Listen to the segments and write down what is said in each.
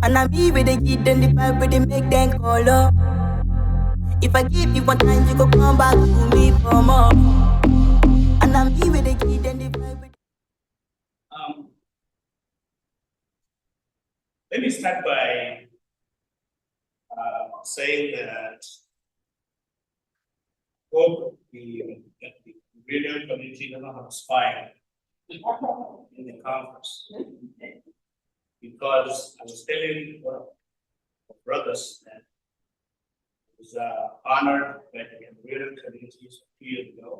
And I'm me with the kid, then the vibe with the make them call up. If I give you one time, you go come back to me for more. And I'm me with the kid, then the vibe with Let me start by saying that hope the radio community does not have a spy in the conference. Because I was telling one of my brothers that I was honored by the radio communities a few years ago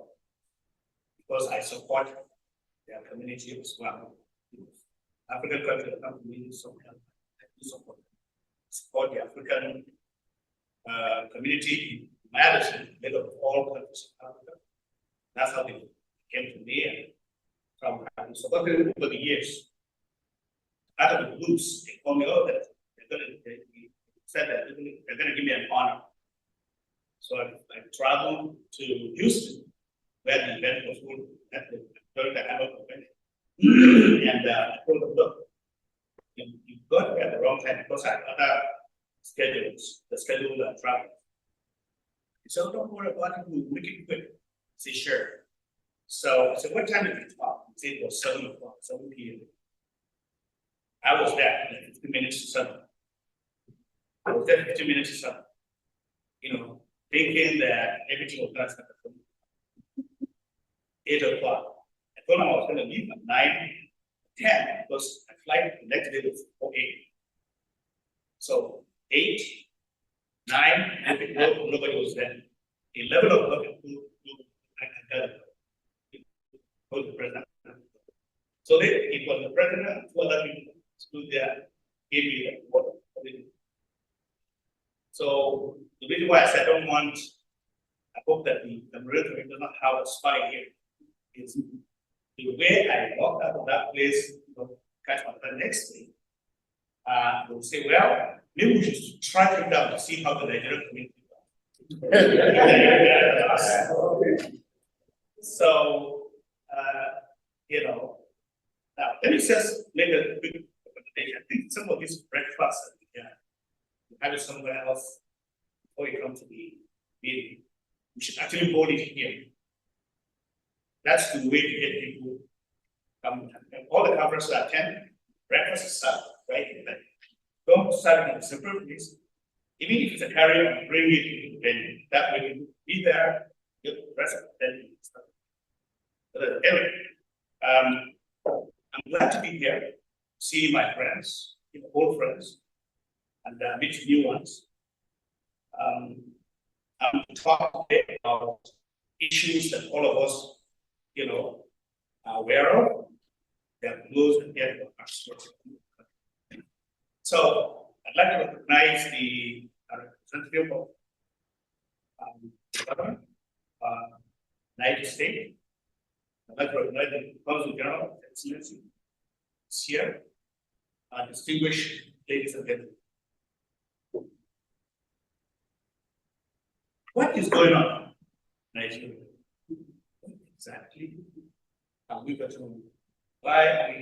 because I support their community as well. African countries come to me some help. I do support the African community in Madison, made of all countries of Africa. That's how they came to me, and from having supported over the years. Out of the blues, they told me, oh, that they said that they're going to give me an honor. So I traveled to Houston, where the event was during the annual convention. And I told them, look, you got me at the wrong time because I had other schedules, the schedule that travel. He said, oh, don't worry about it, we'll make it quick. I said, sure. So I said, what time did you talk? He said, it was 7 o'clock, 7 p.m. I was there in 15 minutes to 7. I was there 15 minutes to 7. You know, thinking that everything was going to start at 8 o'clock. I told him I was going to leave at 9:10 because my flight the next day was 8. So 8, 9, and nobody was there. 11 o'clock, I got the president. So it was the president, 2 other people stood there, gave me a water. So the reason why I said I hope that the military does not have a spy here. Is the way I walked out of that place, catch my next day, they will say, well, maybe we should track it down to see how the Nigerian community does. So, now let me just make a quick recommendation. I think some of these breakfasts you have it somewhere else before you come to the meeting. We should actually hold it here. That's the way to get people come. All the conferences I attend, breakfast is served right in there. Don't serve it in a separate place. Even if it's a carry-on, bring it to the venue. That way you be there, get the rest of the venue. Anyway, I'm glad to be here, see my friends, old friends, and meet new ones. I'm talking today about issues that all of us, are aware of. They're close and dear to our sports. So I'd like to recognize the representative of government, United States. I'd like to recognize the Consul General of Excellency is here, distinguished ladies and gentlemen. What is going on in Nigeria? Exactly. And we got to why are we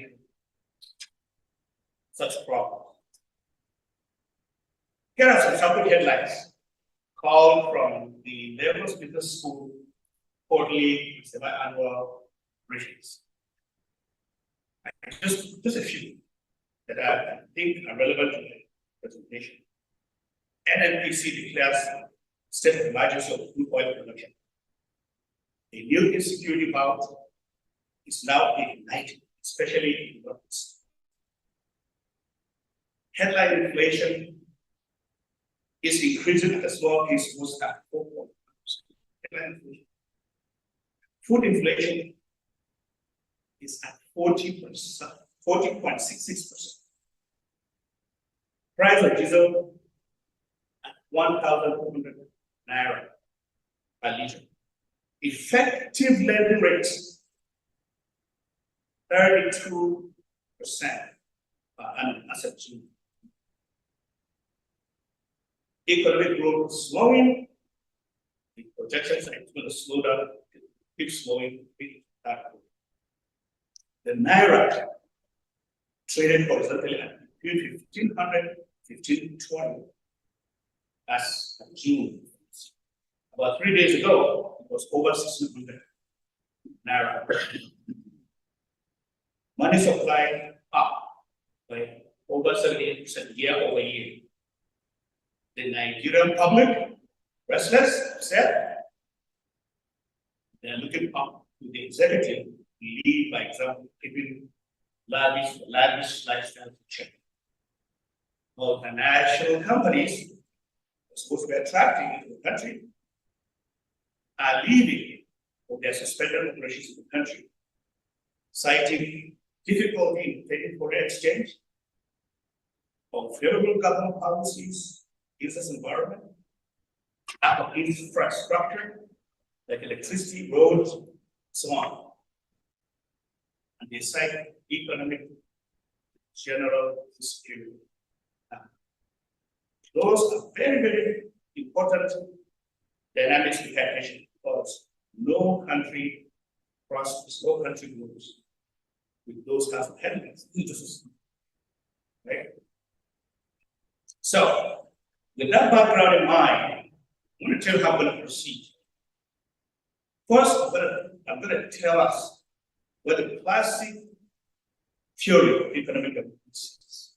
such problems? Here are some sample headlines called from the Lagos Business School quarterly semi-annual briefings. Just a few that I think are relevant to the presentation. NNPC declares state of emergency of crude oil production. A new insecurity bout is now ignited, especially in the Northeast. Headline inflation is increasing at a slower pace, most at 4.5%. Food inflation is at 40.66%. Price of diesel at 1,400 naira per liter. Effective levy rate 32% per annum as of June. Economic growth is slowing. The projections are going to slow down, keep slowing. The naira traded horizontally at between 1,500 15 to 20. That's June. About 3 days ago, it was over 600 naira. Money supply up by over 78% year over year. The Nigerian public, restless, upset, they're looking up to the executive to lead by example, keeping lavish lifestyle to check. Multinational companies are supposed to be attracting into the country are leaving with their suspended operations in the country, citing difficulty in taking foreign exchange, unfavorable government policies, business environment, lack of infrastructure like electricity, roads, so on. And they cite economic general security. Those are very, very important dynamics to pay attention because no country prospers, no country grows with those kinds of headwinds. Right? So, with that background in mind, I'm going to tell you how I'm going to proceed. First, I'm going to tell us what the classic theory of economic governance is.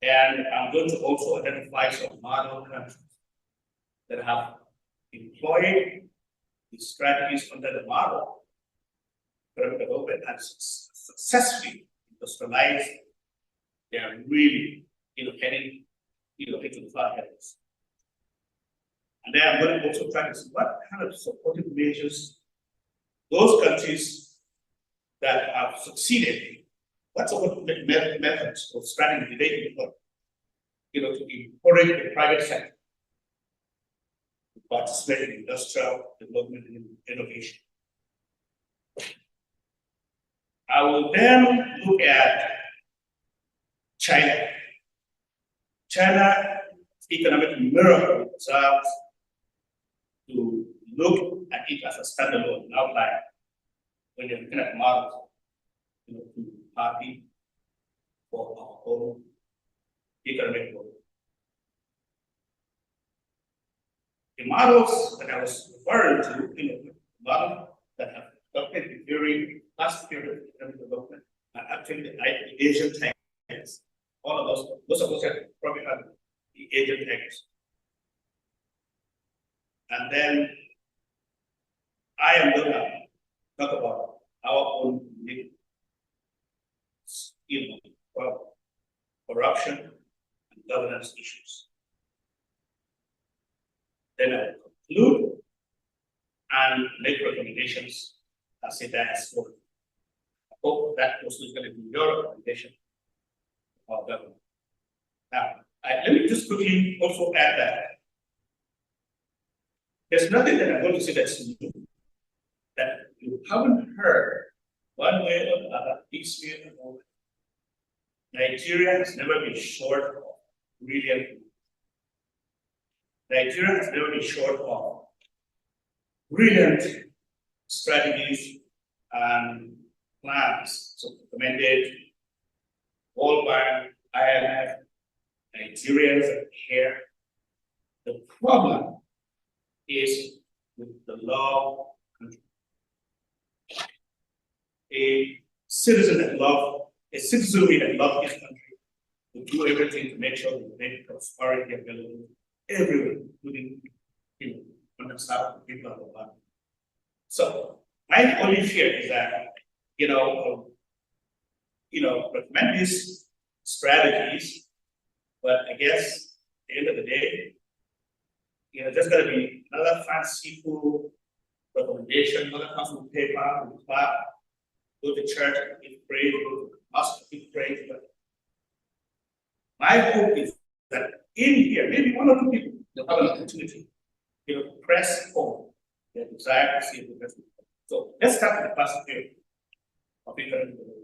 And I'm going to also identify some model countries that have employed the strategies under the model economic development and successfully industrialized. They are really, heading, into the far ahead. And then I'm going to also try to see what kind of supportive measures those countries that have succeeded, what sort of methods or strategy they employ, to encourage the private sector to participate in industrial development and innovation. I will then look at China. China's economic miracle serves to look at it as a standalone outline when you're looking at models, to party for our own economic growth. The models that I was referring to, models that have adopted during last period of economic development are actually the Asian tigers. All of those of us have probably had the Asian tigers. And then I am going to talk about our own corruption and governance issues. Then I will conclude and make recommendations as a diaspora. I hope that also is going to be your recommendation of our government. Now, let me just quickly also add that there's nothing that I'm going to say that's new, that you haven't heard one way or the other, this way or another. Nigeria has never been short of brilliant people. Nigeria has never been short of brilliant strategies and plans. So recommended World Bank, IMF, Nigerians are here. The problem is with the law country. A citizenry that loves his country will do everything to make sure that we make prosperity available everywhere, including on the south people of the world. So my only fear is that recommend these strategies, but I guess at the end of the day, there's going to be another fanciful recommendation, another council paper, clap, go to church, give praise, go to mosque, give praise. But my hope is that in here, maybe one or two people will have an opportunity, to press forward their desire to see the best. So let's start with the first period of economic development.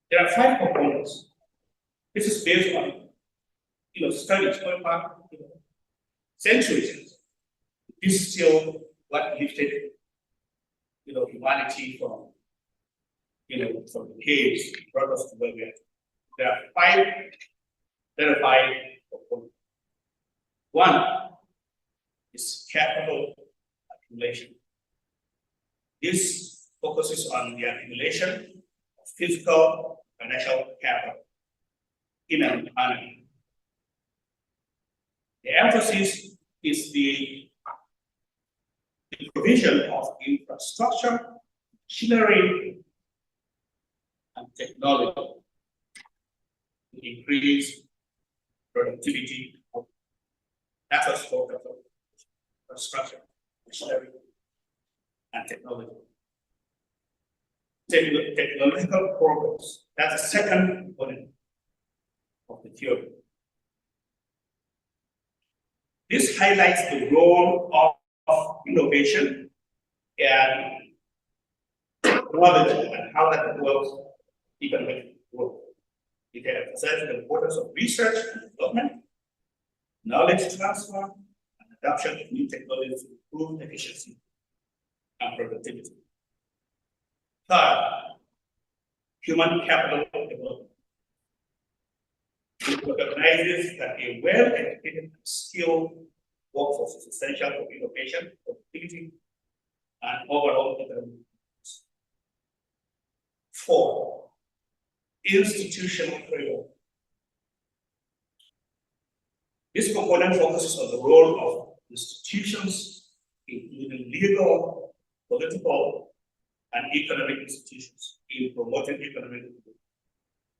There are 5 components. This is based on studies going back centuries. This is still what lifted humanity from from the caves, brought us to where we are. there are 5 verified components. One is capital accumulation. This focuses on the accumulation of physical financial capital in an economy. The emphasis is the provision of infrastructure, machinery, and technology to increase productivity. That's a scope of infrastructure, machinery, and technology. Technological progress. That's the second component of the theory. This highlights the role of innovation and knowledge and how that involves economic growth. It emphasizes the importance of research and development, knowledge transfer, and adoption of new technologies to improve efficiency and productivity. Third, human capital development. It recognizes that a well-educated and skilled workforce is essential for innovation, productivity, and overall economic growth. 4, institutional framework. This component focuses on the role of institutions, including legal, political, and economic institutions, in promoting economic growth.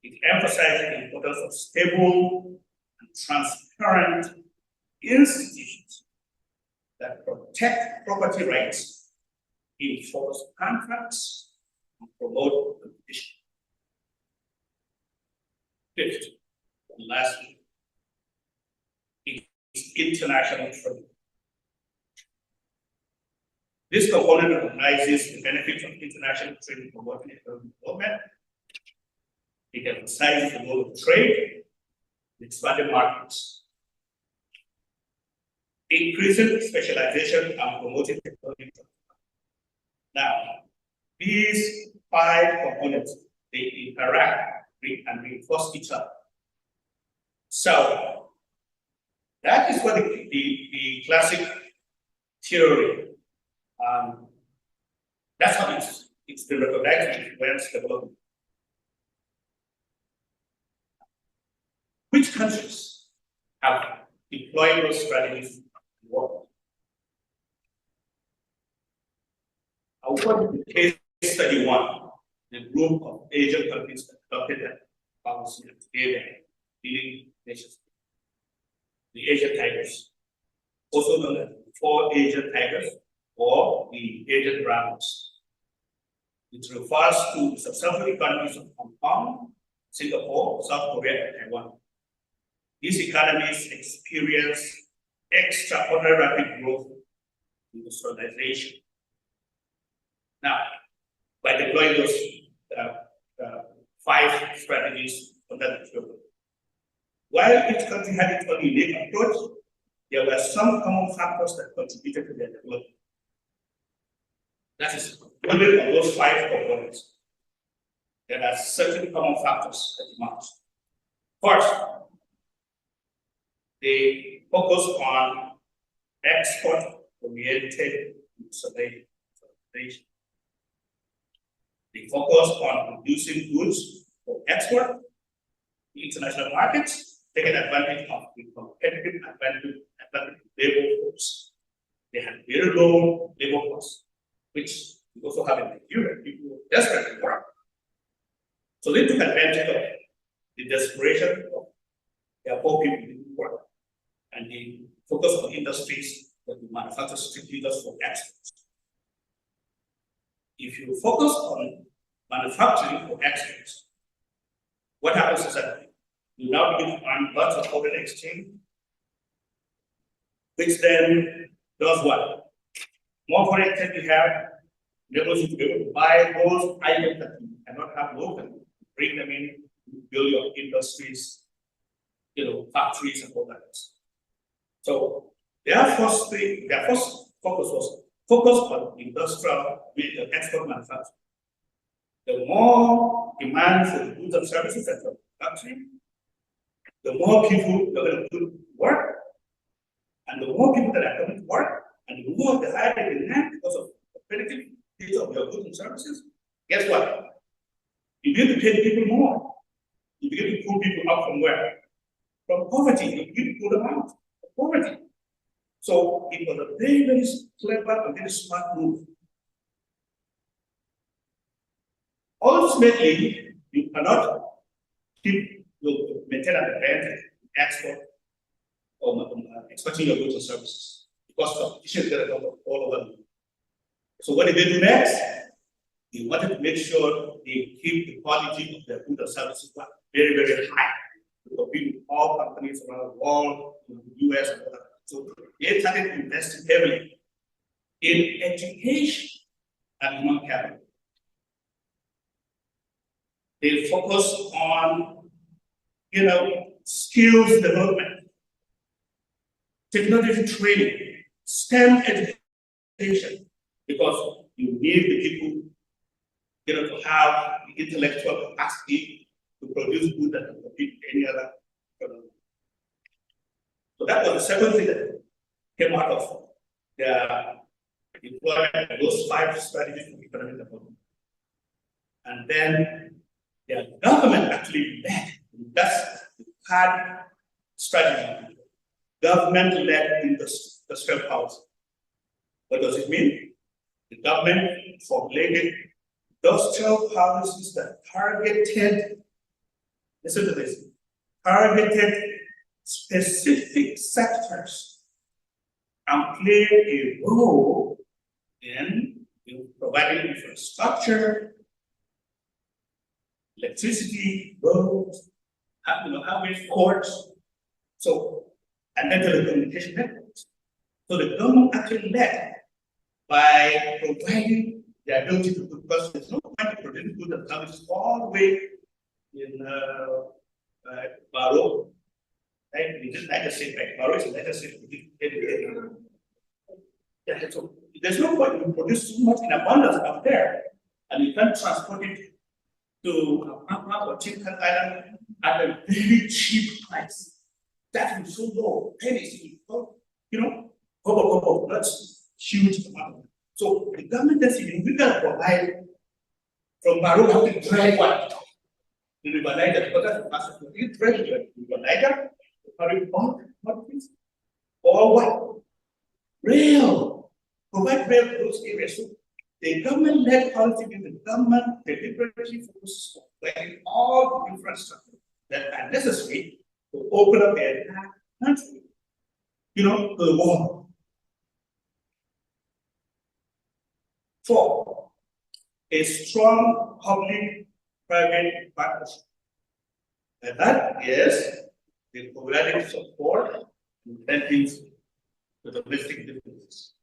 It emphasizes the importance of stable and transparent institutions that protect property rights, enforce contracts, and promote competition. 5th, and lastly, is international trade. This component recognizes the benefits of international trade in promoting economic development. It emphasizes the role of trade in expanding markets, increasing specialization, and promoting technology. Now, these 5 components, they interact and reinforce each other. So, that is what the classic theory, that's how it's been recognized in advanced development. Which countries have deployed those strategies in the world? I will put the case study 1, the group of Asian countries that adopted that policy and today they're leading nations. The Asian Tigers, also known as the 4 Asian Tigers or the Asian Dragons. It refers to the successful economies of Hong Kong, Singapore, South Korea, and Taiwan. These economies experience extraordinary rapid growth in industrialization. Now, by deploying those 5 strategies under the theory, while each country had its own unique approach, there were some common factors that contributed to their development. That is, only of those 5 components, there are certain common factors that emerge. First, they focus on export-oriented industrialization. They focus on producing goods for export to international markets, taking advantage of the competitive advantage labor force. They had very low labor costs, which we also have in Nigeria. People were desperate to work. So they took advantage of the desperation of their poor people to work. And they focused on industries that we manufacture strictly just for exports. If you focus on manufacturing for exports, what happens is that you now begin to earn lots of foreign exchange, which then does what? More foreign exchange you have, enables you to be able to buy those items that you cannot have locally, bring them in, build your industries, factories and all that. So their first focus was focus on industrial export manufacturing. The more demand for the goods and services that you're country, the more people you're going to put to work, and the more people that are coming to work, and the more the higher the demand because of the benefit of your goods and services, guess what? You begin to pay people more. You begin to pull people up from where? From poverty. You begin to pull them out of poverty. So it was a very, very clever and very smart move. Ultimately, you cannot maintain an advantage in export or exporting your goods and services because competition is going to come all over the world. So what did they do next? They wanted to make sure they keep the quality of their goods and services very, very high to compete with all companies around the world, in the US and other. So they started investing heavily in education and human capital. They focus on, skills development, technology training, STEM education, because you need the people, to have the intellectual capacity to produce goods that can compete with any other product. So that was the second thing that came out of the deployment of those 5 strategies for economic development. And then the government actually led, that's the third strategy, government-led industrial policy. What does it mean? The government formulated industrial policies that targeted, listen to this, targeted specific sectors and played a role in providing infrastructure, electricity, roads, highways, ports, and then telecommunication networks. So the government actually led by providing the ability to do, because there's no point to produce goods and services all the way in Baro, right? In the United States, right? Baro is the United States. Yeah, so there's no point to produce so much in abundance out there, and you can't transport it to Pampa or Chicken Island at a very cheap price. That is so low. Pennies, that's huge amount. So the government does it, we can provide from Baro to drive what? The River Niger, because that's the fastest way. You drive the River Niger, or what? Rail. Provide rail to those areas. So the government-led policy in the government deliberately focuses on providing all the infrastructure that are necessary to open up the entire country, to the world. 4, a strong public-private partnership. And that is the providing support and incentives to domestic businesses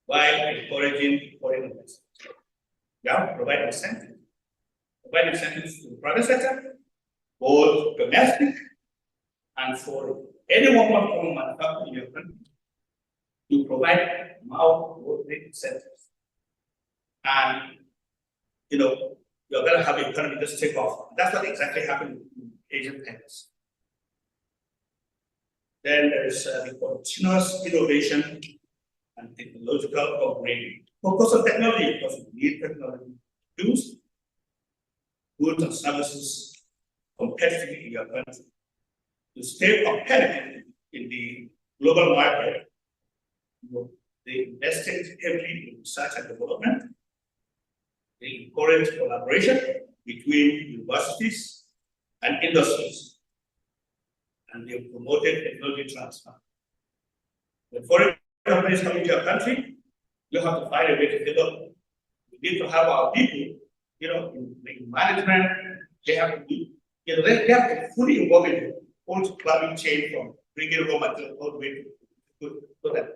while encouraging foreign investment. Provide incentives. Provide incentives to the private sector, both domestic and foreign. Anyone who wants to manufacture in your country, you provide mouth-watering incentives. And, you're going to have the economy just take off. That's what exactly happened in Asian countries. Then there's the continuous innovation and technological upgrading. Focus on technology, because we need technology to use goods and services competitively in your country. To stay competitive in the global market, they invested heavily in research and development. They encourage collaboration between universities and industries, and they promoted technology transfer. When foreign companies come into your country, you have to find a way to develop. We need to have our people, in management. They have to be, they have to fully involved in the whole value chain from bringing raw material all the way to good, so that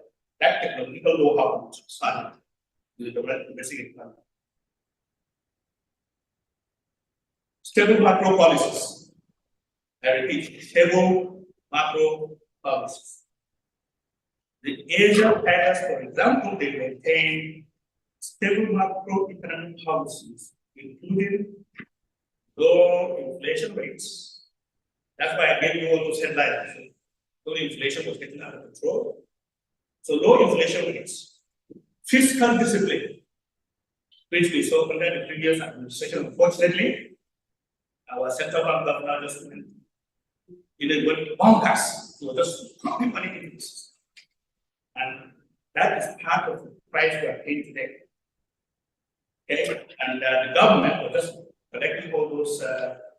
technological know-how is transferred to the domestic economy. Stable macro policies. I repeat, stable macro policies. The Asian players, for example, they maintain stable macroeconomic policies, including low inflation inflation rates. That's why I gave you all those headlines. So inflation was getting out of control. So low inflation rates, fiscal discipline, which we saw under the previous administration. Unfortunately, our central bank governor just went bonkers. He was just pumping money into the system. And that is part of the price we are paying today. Okay? And the government was just collecting all those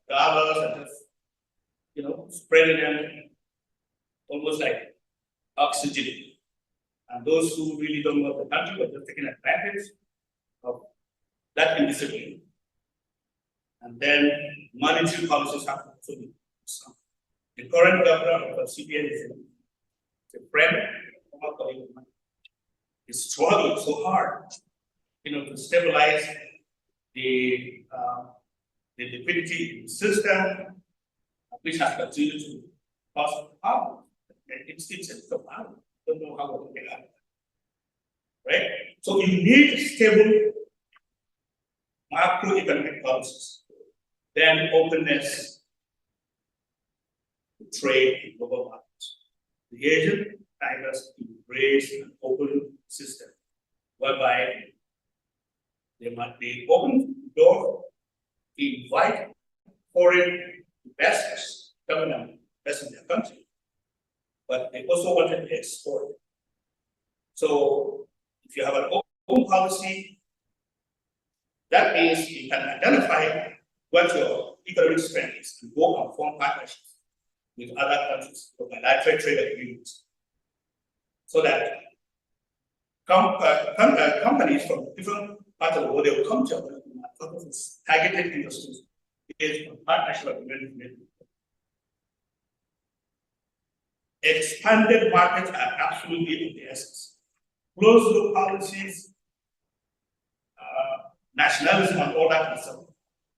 dollars and just, spreading them almost like oxygen. And those who really don't know the country were just taking advantage of that indiscipline. And then monetary policies have to also be some. The current governor of the CBN is a friend of our colleague. Is struggling so hard, to stabilize the liquidity in the system, which has continued to cause problems. It's a problem. Don't know how to get out of that. Right? So you need stable macroeconomic policies, then openness to trade in global markets. The Asian tigers embrace an open system whereby they might be open door to invite foreign investors coming and invest in their country, but they also wanted to export. So if you have an open policy, that means you can identify what your economic strength is and go and form partnerships with other countries for bilateral trade agreements, so that companies from different parts of the world, they will come to us, targeted industries based on partnership agreements. Expanded markets are absolutely of the essence. Closed loop policies, nationalism, and all that kind of stuff,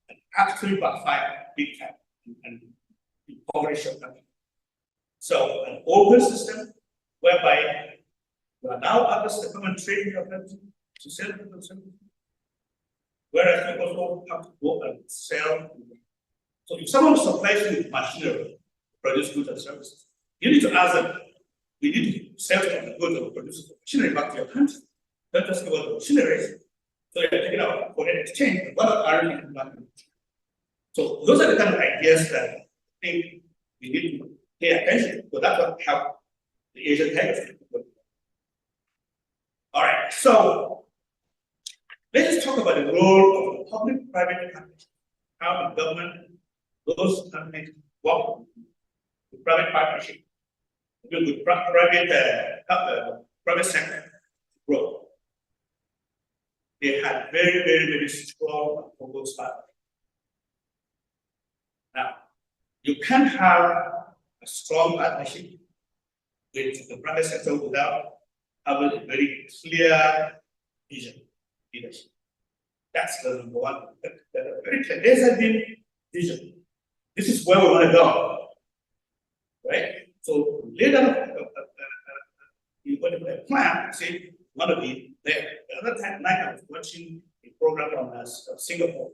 and actually backfire big time and impoverish your country. So, an open system whereby you allow others to come and trade in your country to sell to themselves, whereas you also have to go and sell. So, if someone supplies you with machinery to produce goods and services, you need to ask them, we need to sell the goods or produce the machinery back to your country. Not just about the machinery. So, you're taking out foreign exchange, but what are you back? So, those are the kind of ideas that I think we need to pay attention to. So that's what helped the Asian tigers. All right, so let's just talk about the role of the public-private partnership. How the government, those companies work with private partnership, with private sector growth. They had very, very, very strong and focused partnership. Now, you can't have a strong partnership with the private sector without having a very clear vision, leadership. That's the number one. Very clear. There has been vision. This is where we want to go, right? So later, you put a plan. Say, want to be there. The other night, I was watching a program on Singapore,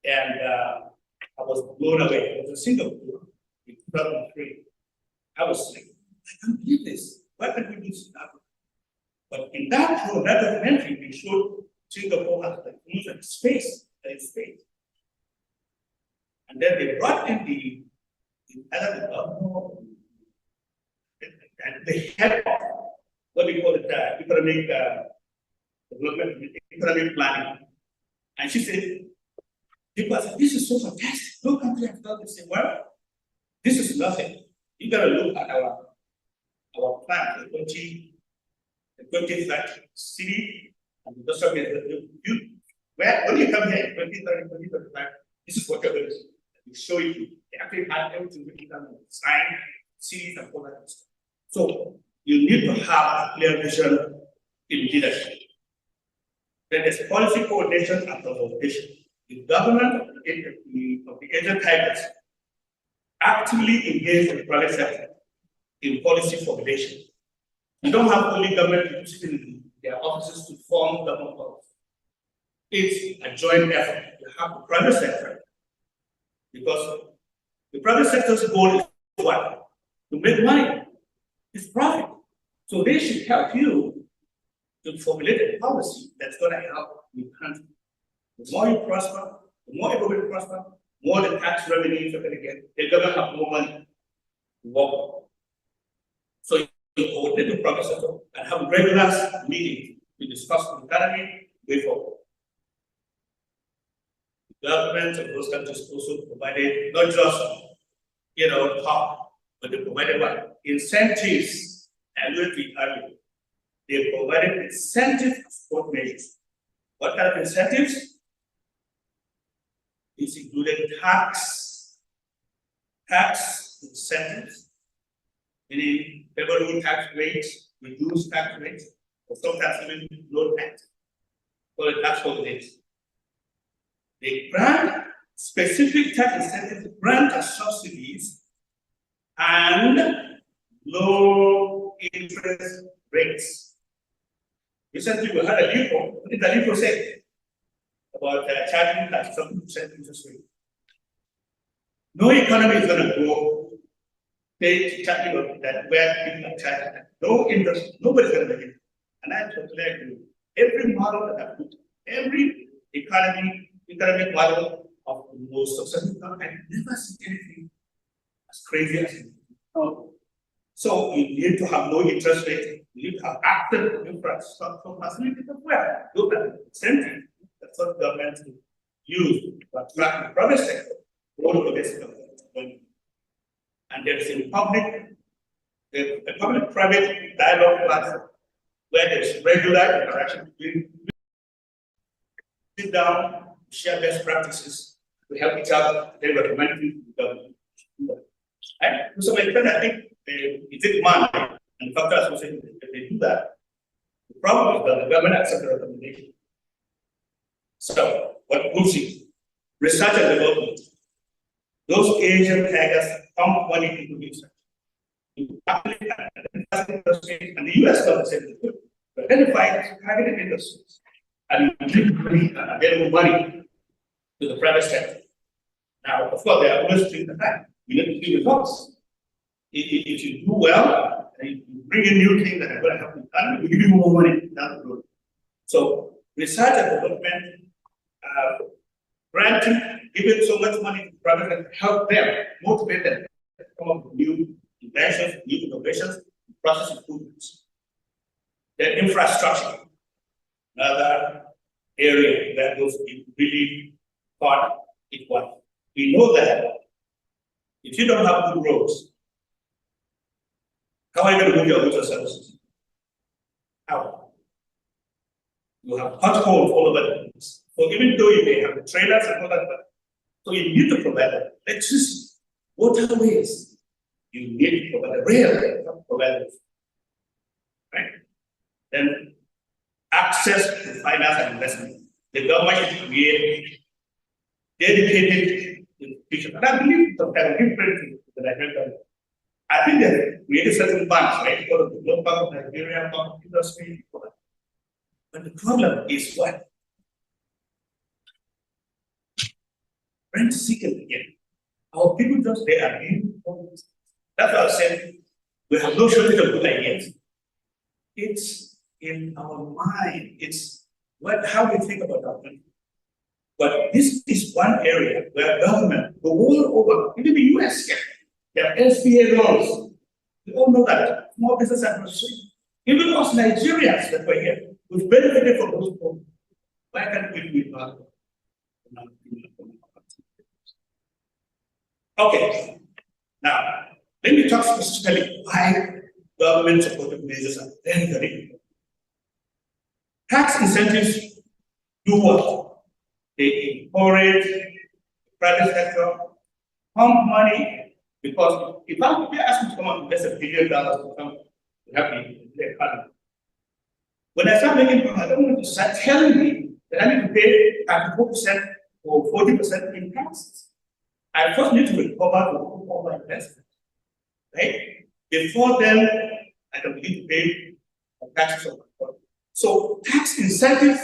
and I was blown away. It was in Singapore in 2003. I was like, I can't believe this. Why can't we do this in Africa? But in that documentary, we showed Singapore as like moving space, and then they brought in the and they had what we call it economic development, economic planning. And she said, people said, this is so fantastic. No country has done this. Well, this is nothing. You gotta look at our plan, the 2030 city and the when you come here in 2030, 2035, this is what you're going to see. We show you they actually have everything written down in design, cities, and all that stuff. So you need to have a clear vision in leadership. Then there's policy coordination and consultation. The government of the Asian tigers actively engage with the private sector in policy formulation. You don't have only government in their offices to form government policy. It's a joint effort. You have the private sector, Because the private sector's goal is what? To make money. It's profit. So they should help you to formulate a policy that's going to help the country. The more you prosper, the more everybody prosper, more the tax revenues you're going to get. They're going to have more money to work on. So you coordinate the private sector and have regular meetings to discuss the economy way forward. The government of those countries also provided not just talk, but they provided what? Incentives and with the economy. They provided incentive support measures. What kind of incentives? This included tax incentives, meaning favorable tax rates, reduced tax rates, or sometimes even low tax, for the tax holidays. They grant specific tax incentives, grant and subsidies, and low interest rates. Recently, we had a report. What did the report say? About charging like 7% interest rate. No economy is going to grow. They charging that where people are charging. No interest, nobody's going to make it. And I totally agree. Every model that I put, every economic model of the most successful economy, I've never seen anything as crazy as it. So you need to have low interest rate. You need to have active infrastructure facilities as well. Those are the incentives that some governments use to attract the private sector, all of this government. And there is a public-private dialogue platform where there is regular interaction between sit down, share best practices, to help each other, they recommend things to the government. Right? So my friend, I think it takes money, and the factor associated with it, if they do that. The problem is that the government accepts the recommendation. So, what moves it? Research and development. Those Asian tigers pump money into research. And the US government said to identify targeted industries and available money to the private sector. Now, of course, they are always doing the time. You need to see results. If you do well, and you bring in new things that are going to help the economy, we give you more money down the road. So, research and development, granting, giving so much money to private sector, help them, motivate them to come up with new inventions, new innovations, process improvements. Then infrastructure, another area that those people really thought it was. We know that if you don't have good roads, how are you going to move your goods and services? How? You have potholes all over the place. So even though you may have trailers and all that, so you need to provide electricity, waterways. You need to provide rail, provide it. Right? Then access to finance and investment. The government should create dedicated institutions. And I believe sometimes different to the Nigerian government. I think they created certain banks, right? For the Global Bank of Nigeria, Bank of Industry, but the problem is what? Rent seekers again. Our people just they are being. That's what I said. We have no shortage of good ideas. It's in our mind. It's how we think about our country. But this is one area where government, the world over, even the US, they have SBA loans. We all know that. Small business administration. Even us Nigerians that were here, we've benefited from those programs. Why can't we do it now? Okay. Now, let me talk specifically why government supported measures are very, very important. Tax incentives do what? They encourage the private sector, pump money, because if I ask me to come and invest $1 billion to come to help me in the economy, when I start making money, I don't want to start telling me that I need to pay 34% or 40% in taxes. I first need to recover all my investment, right? Before then, I can begin to pay taxes on my money. So tax incentives,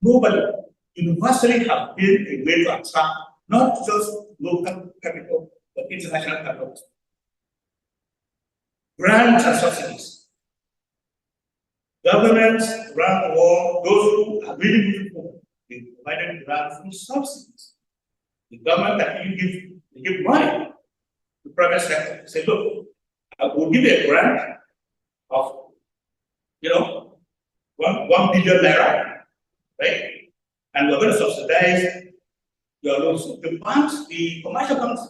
globally, universally have been a way to attract not just local capital, but international capital. Grants and subsidies. Governments around the world, those who are really moving forward, they provided grants and subsidies. The government that give money to the private sector. Say, look, I will give you a grant of, 1 billion naira, right? And we're going to subsidize your loans. The banks, the commercial banks,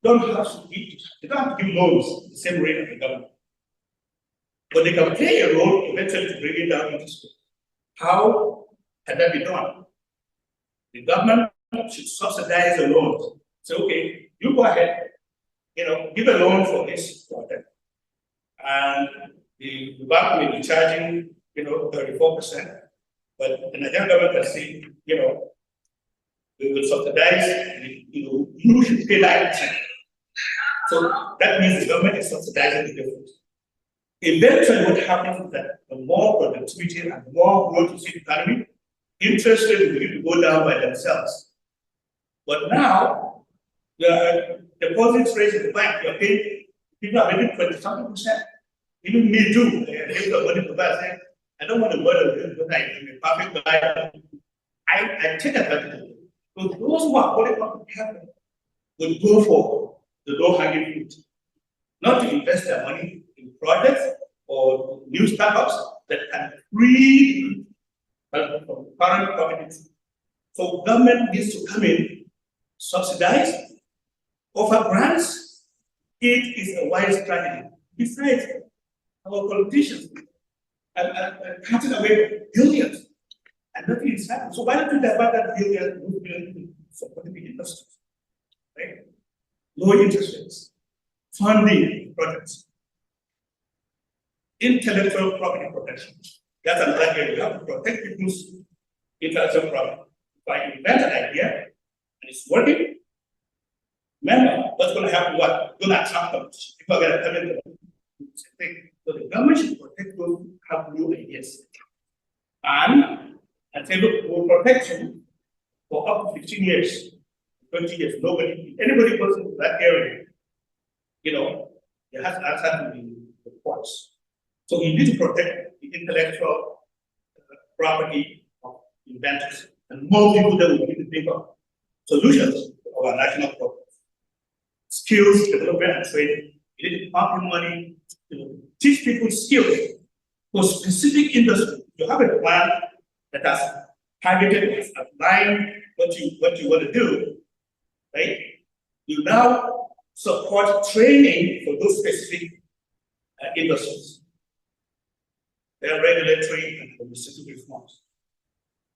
don't have to give loans the same rate as the government. But they can play a role eventually to bring it down interest rate. How can that be done? The government should subsidize the loans. So, okay, you go ahead, give a loan for this project. And the bank may be charging, 34%. But the Nigerian government can say, we will subsidize, you should pay 9%. So that means the government is subsidizing the difference. Eventually, what happens is that the more productivity and the more growth you see in the economy, interest rates will begin to go down by themselves. But now, the deposit rates in the bank, you're paying, people are paying 20-something%. Even me too, I pay the money to buy. I don't want to bother with because I'm a perfect life. I take advantage of it. So those who are holding up to capital will go for the low-hanging fruit, not to invest their money in projects or new startups that can free from current properties. So government needs to come in, subsidize, offer grants. It is a wise strategy. Besides, our politicians are cutting away billions and nothing is happening. So why don't you divert that billion to support the industries, right? Low interest rates, funding projects, intellectual property protection. That's another area. We have to protect people's intellectual property. If I invent an idea and it's working, remember what's going to happen? What? Going to attract competition. People are going to come in the same thing. So the government should protect those who have new ideas. And say, look, we'll protect you for up to 15 years, 20 years. Anybody goes into that area, they have to answer to the courts. So you need to protect the intellectual property of inventors. And more people that will need to think of solutions to our national problems. Skills, development, and training. You need to pump in money to teach people skills for specific industry. You have a plan that has targeted, has outlined what you want to do, right? You now support training for those specific industries. There are regulatory and administrative reforms.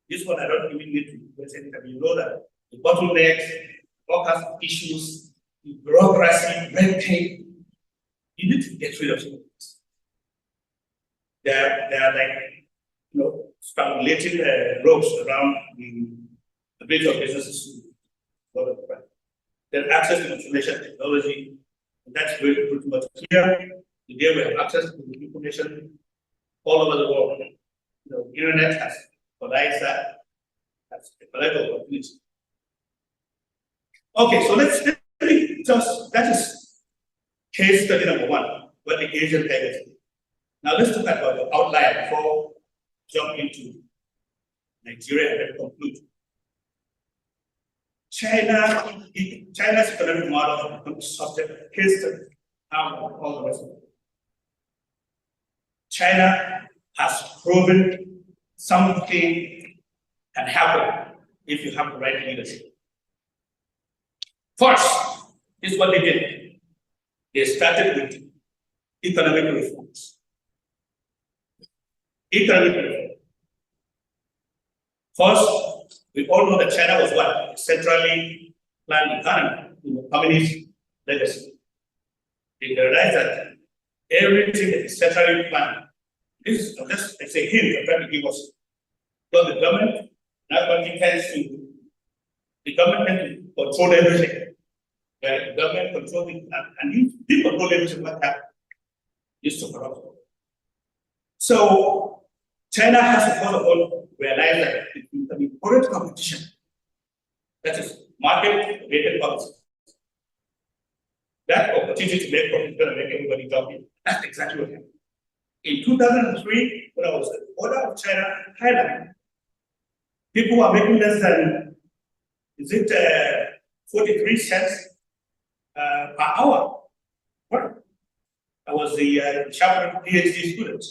This one I don't even need to go into. You know that the bottlenecks, all kinds of issues, the bureaucracy, red tape. You need to get rid of some of this. They are like, strangulating ropes around the bridge of businesses. There's access to information technology, and that's very pretty much clear. Today we have access to the information all over the world. The internet has provides that as a collective opportunity. Okay, so let's just that is case study number 1, what the Asian peg is. Now let's talk about the outline before jump into Nigeria and then conclude. China's economic model becomes subject to case study all the rest of it. China has proven something can happen if you have the right leadership. First, this is what they did. They started with economic reforms. Economic reform. First, we all know that China was what? A centrally planned economy in the communist legacy. They realized that everything that is centrally planned, this is just a hint I'm trying to give us. Because the government, the government can control everything. The government controls it, and you did control everything what happened. It's to corrupt. So China has to first of all realize that it is an important competition. That is market-related policy. That opportunity to make profit is going to make everybody jumpy. That's exactly what happened. In 2003, when I was at the border of China, Thailand, people were making less than, 43 cents per hour. What? I was the Sharp PhD student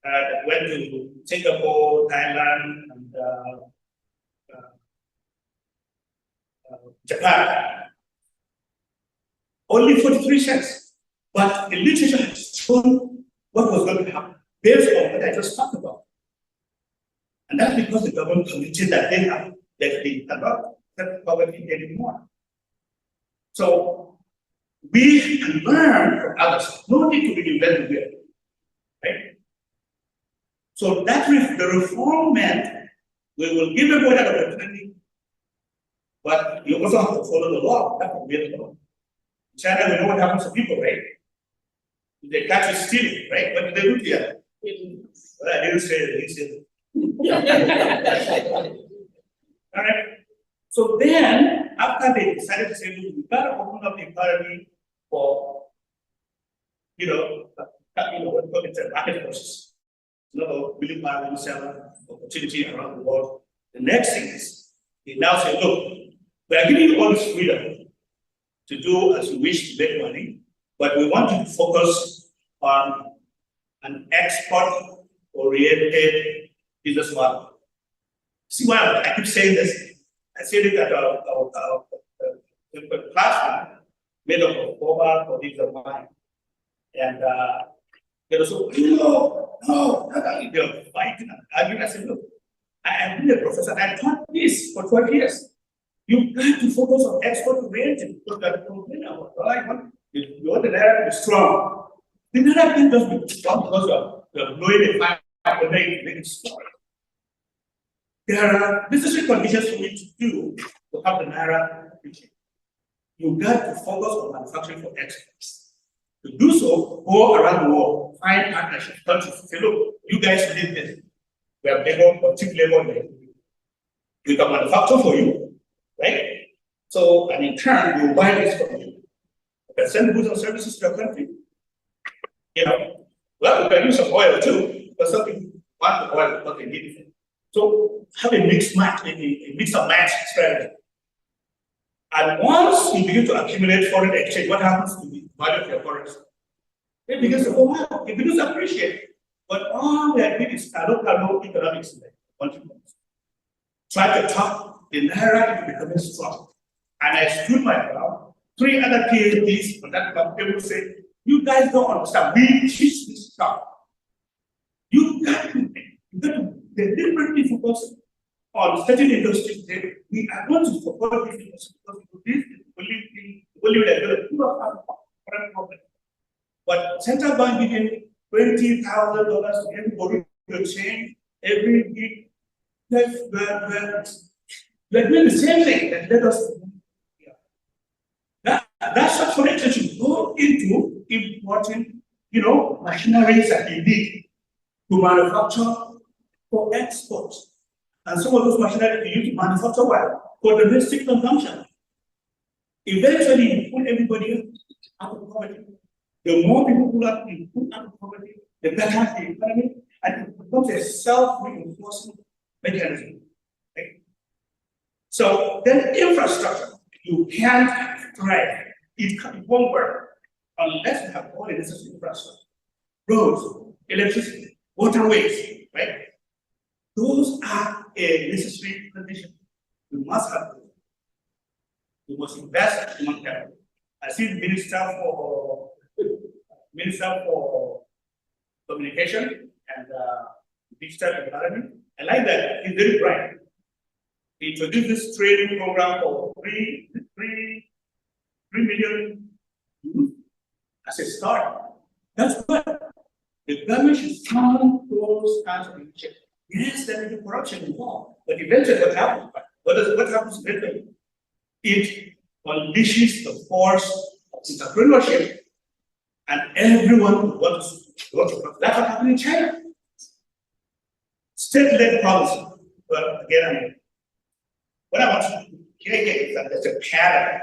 that went to Singapore, Thailand, and Japan. Only 43 cents. But the literature has shown what was going to happen based on what I just talked about. And that's because the government committed that they have that they cannot set poverty anymore. So we can learn from others. No need to be invented here. Right? So that the reform meant we will give everyone an opportunity, but you also have to follow the law. That's what we have to know. In China, we know what happens to people, right? They catch you stealing, right? What did they do here? Well, I didn't say it. All right. So then, after they decided to say, we gotta open up the economy for, what we call it, market forces. Willing buy, willing sell, opportunity around the world. The next thing is, they now say, look, we are giving you all this freedom to do as you wish to make money, but we want you to focus on an export-oriented business model. See why I keep saying this? I said it at a classroom made up of former colleagues of mine. And they were so, no, they're fighting and arguing. I said, look, I am a professor and I taught this for 12 years. You got to focus on export-oriented because that's what you want the naira to be strong. The naira can't just be strong because you're blowing a fire and make it strong. There are necessary conditions for you to do to have the naira appreciate. You got to focus on manufacturing for exports. To do so, go around the world, find partnerships, countries, say, look, you guys need this. We have labor or cheap labor there. We can manufacture for you, right? So, and in turn, we will buy this from you. We can send goods and services to your country. Well, we can use some oil too, but some people want the oil because they need it. So, have a mix and match strategy. And once you begin to accumulate foreign exchange, what happens to the value of your currency? It begins to go up, it begins to appreciate. But all we are doing is local economics in the country. Try to talk the naira into becoming strong. And I stood my ground. 3 other PhDs on that club, they would say, you guys don't understand. We teach this stuff. You got to deliberately focus on certain industries. We are going to support this industry because this is the only way to do a problem. But central bank giving $20,000 to everybody to change every week. They're doing the same thing that let us. That's such an extension should go into importing, machineries that you need to manufacture for export. And some of those machinery you use to manufacture what? For domestic consumption. Eventually, you put everybody out of poverty. The more people who are put out of poverty, the better the economy, and it becomes a self-reinforcing mechanism. Right? So then infrastructure, you can't thrive. It won't work unless you have all the necessary infrastructure. Roads, electricity, waterways, right? Those are a necessary condition. You must have them. You must invest in human capital. I see the Minister for Communication and Digital Development. I like that. He's very bright. He introduced this training program for 3 million youth as a start. That's good. The government should fund those kinds of initiatives. Yes, there will be corruption involved, but eventually what happens? What happens eventually? It unleashes the force of entrepreneurship, and everyone wants to go to. That's what happened in China. State-led policy. But again, what I want to there's a pattern.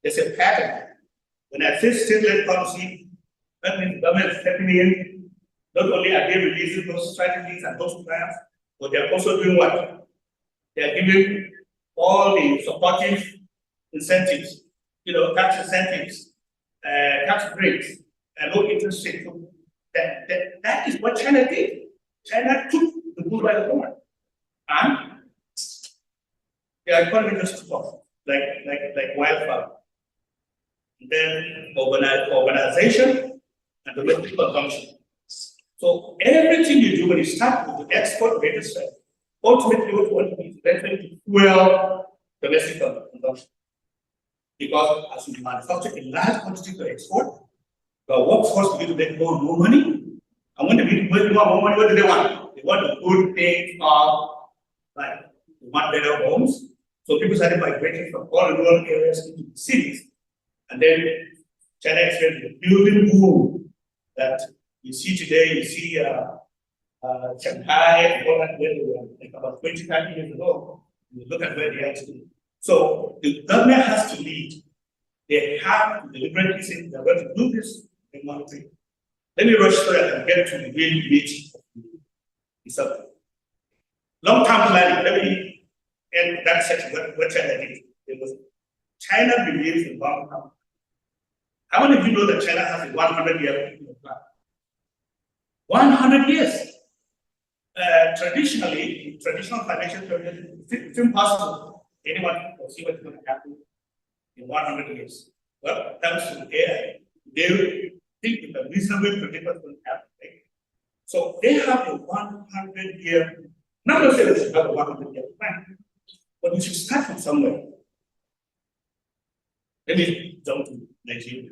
There's a pattern. When I say state-led policy, that means government is stepping in. Not only are they releasing those strategies and those plans, but they're also doing what? They're giving all the supportive incentives, tax incentives, tax breaks, and low interest rates. That is what China did. China took the bull by the horn, and their economy just took off like wildfire. And then urbanization and domestic consumption. So everything you do when you start with the export register, ultimately what you want to do is eventually to fuel domestic consumption. Because as you manufacture a large quantity to export, the workforce begin to make more money. And when they begin to make more money, what do they want? They want the good things of life. They want better homes. So people started migrating from all the rural areas into the cities. And then China experienced the building boom that you see today. You see Shanghai and all that, where they were like about 20, 30 years ago. You look at where they are today. So the government has to lead. They have to deliberately say they're going to do this in one thing. Let me rush so that I can get to the real meat of the subject. Long-term planning. Let me end that section. What China did. It was China believes in long-term. How many of you know that China has a 100-year plan? 100 years. Traditionally, in traditional financial theory, it's impossible. Anyone can see what's going to happen in 100 years. Well, thanks to AI, they think it can reasonably predict what's going to happen. Right? So they have a 100-year. Not to say that they have a 100-year plan, but we should start from somewhere. Let me jump to Nigeria.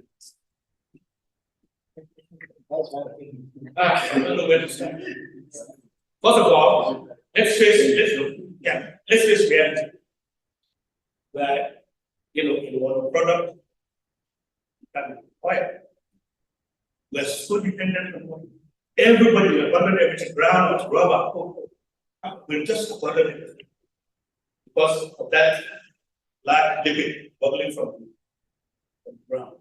I don't know where to start. First of all, let's face reality. Where, you want a product, you can oil. We're so dependent on oil. Everybody will abandon everything, brown, rubber, cocoa. We'll just abandon everything because of that black liquid bubbling from the ground.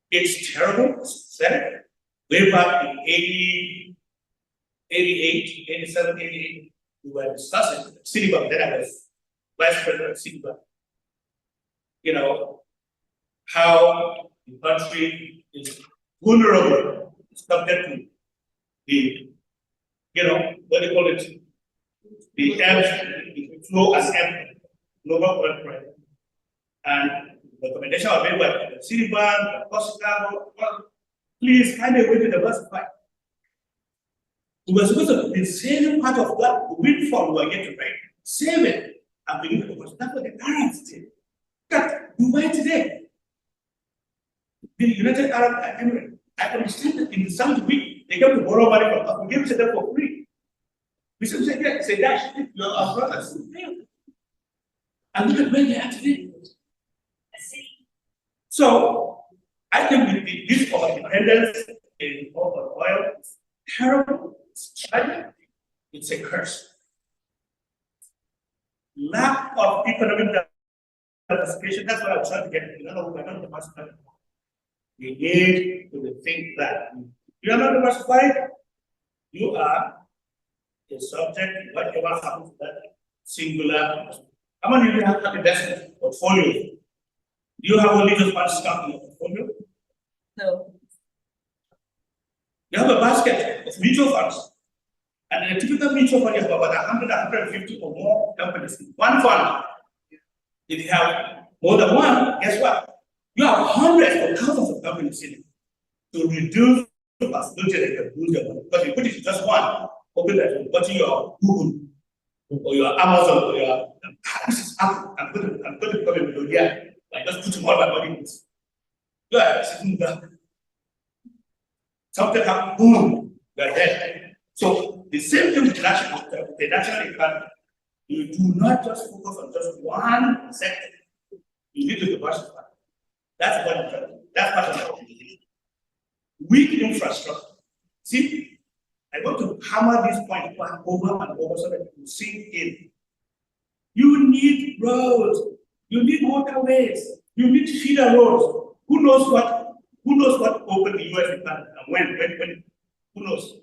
It's terrible, said way back in 87, 88, we were discussing Citibank, then I was vice president of Citibank. How the country is vulnerable, subject to the, what do you call it? The flow as global oil price. And the recommendation of made by the Citibank, the please find a way to diversify. We were supposed to be saving part of that windfall we were getting, right? Save it and believe it was that's what the Arabs did. Look at Dubai today. The United Arab Emirates. I understand that in the Saudi week, they come to borrow money from us. We give it to them for free. We should say, yeah, say that you're our brothers. And look at where they are today. So I think with this overdependence in oil, it's terrible, it's tragic, it's a curse. Lack of economic diversification, that's what I'm trying to get at. We're not diversified. We need to think that you are not diversified, you are a subject, whatever happens to that singular. How many of you have investment portfolio? Do you have only just one stock in your portfolio? No. You have a basket of mutual funds. And a typical mutual fund is about 100, 150 or more companies in one fund. If you have more than one, guess what? You have hundreds or thousands of companies in it. To reduce the possibility that you can lose your money. But if you put it in just one, hoping that you put your Google or your Amazon or your this is Apple, I'm going to become a millionaire. Like just putting all my money in this. You are sitting there. Something happens, boom, you're dead. So the same thing with the national economy. You do not just focus on just one sector. You need to diversify. That's what I'm trying to do. That's what I'm trying to do. Weak infrastructure. See, I want to hammer this point over and over so that you sink in. You need roads. You need waterways. You need feeder roads. Who knows what? Who knows what opened the U.S. and when? Who knows?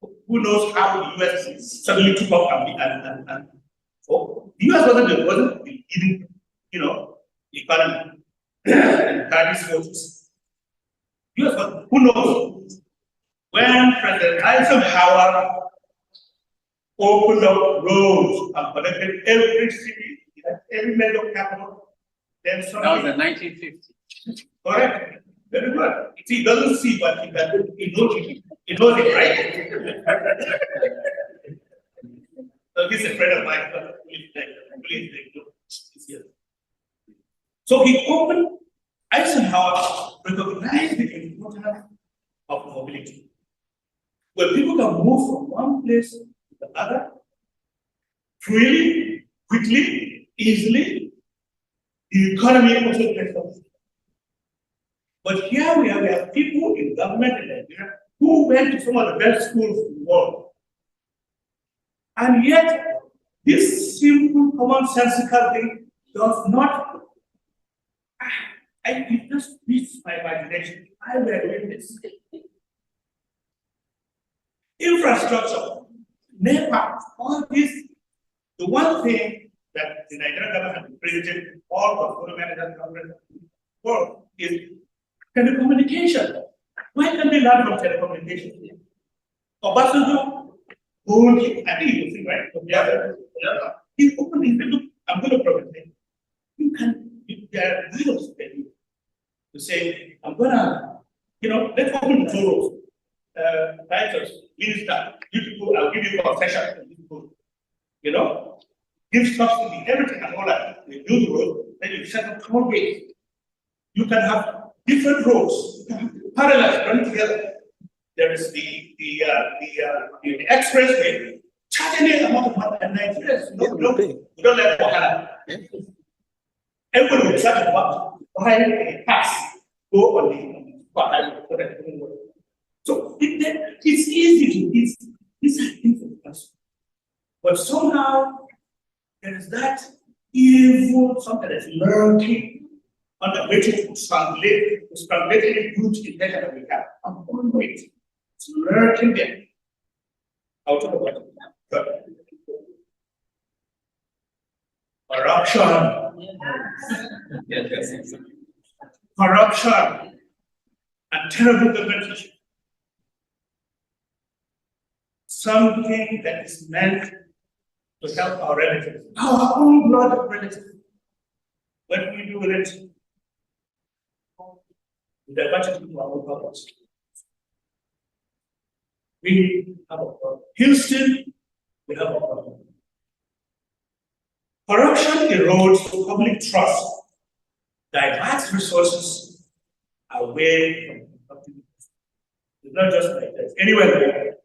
Who knows how the U.S. suddenly took off and so the U.S. wasn't leading, economy in 30s, 40s. U.S. was, who knows? When President Eisenhower opened up roads and connected every city, every major capital, then somebody. That was in 1950. Correct. Very good. He doesn't see, but he knows it. He knows it, right? So he's a friend of mine. Please, so he opened. Eisenhower recognized the importance of mobility. Where people can move from one place to the other freely, quickly, easily, the economy also takes off. But here we have people in government in Nigeria who went to some of the best schools in the world. And yet, this simple, commonsensical thing does not. It just beats my imagination. I were doing this. Infrastructure, NEPA, all this. The one thing that the Nigerian government has presented all portfolio managers government for is telecommunication. Why can we learn from telecommunication? Obasanjo, I think you see, right? Yeah. He opened his look, I'm going to promise it. You can, there are videos that you say, I'm going to, let's open the doors. Writers, minister, you people, I'll give you concession. Give subsidy, everything and all that. You do the road, then you set up toll gates. You can have different roads, parallel, running together. There is the expressway, charging an amount of money and Nigeria. You don't let it happen. Everyone will charge about behind a pass, go on the so it's easy to these are things for us. But somehow there is that evil, something that's lurking on the way to translate any good intention that we have. I'm going to wait. It's lurking there. I'll talk about it. Corruption. Yes. Corruption and terrible government. Something that is meant to help our relatives, our own blood relatives. What do we do with it? We divert it to our own purpose. We have a problem. Houston, we have a problem. Corruption erodes public trust, diverts resources away from the public. It's not just like that. Anywhere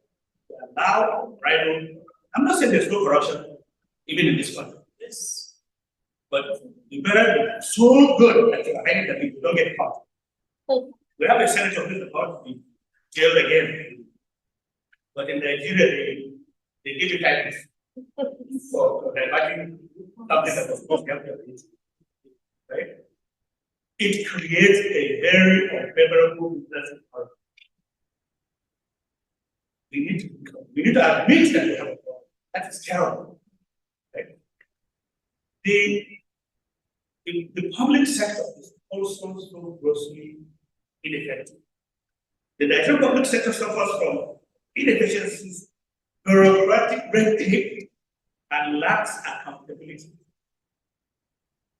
now, right? I'm not saying there's no corruption, even in this country. Yes. But you better be so good at preventing that people don't get caught. We have a senator who is about to be jailed again. But in Nigeria, they give you kindness for diverting something that was supposed to help your people. Right? It creates a very unfavorable business environment. We need to admit that we have a problem. That is terrible. Right? The public sector is also so grossly ineffective. The Nigerian public sector suffers from inefficiencies, bureaucratic red tape, and lacks accountability.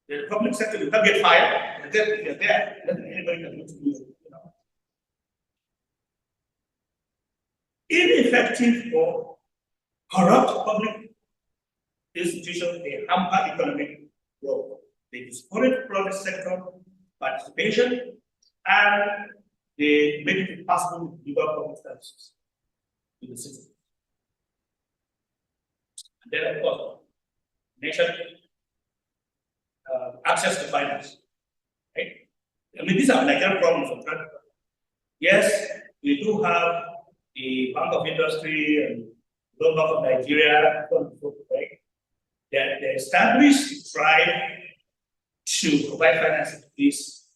The public sector, you can't get fired, and then you're there, nothing anybody can do to do it. Ineffective or corrupt public institutions, they hamper economic growth. They discourage private sector participation and they make it impossible to deliver public services to the citizens. And then, of course, nation access to finance. Right? I mean, these are Nigerian problems. Yes, we do have the Bank of Industry and Bank of Nigeria, right? they established a tribe to provide financing to these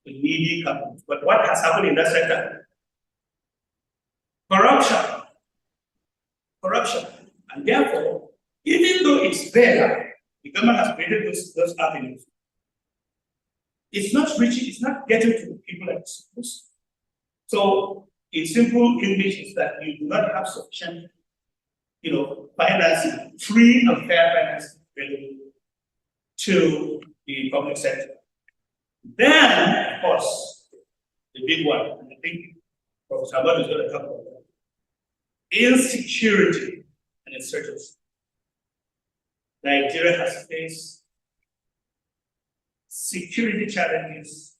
needy companies. But what has happened in that sector? Corruption. And therefore, even though it's there, the government has created those avenues. It's not reaching, it's not getting to the people that it's supposed to. So, in simple English, is that you do not have sufficient, financing, free and fair financing available to the public sector. Then, of course, the big one, and I think Professor Ahmad is going to talk about that, insecurity and insurgency. Nigeria has faced security challenges,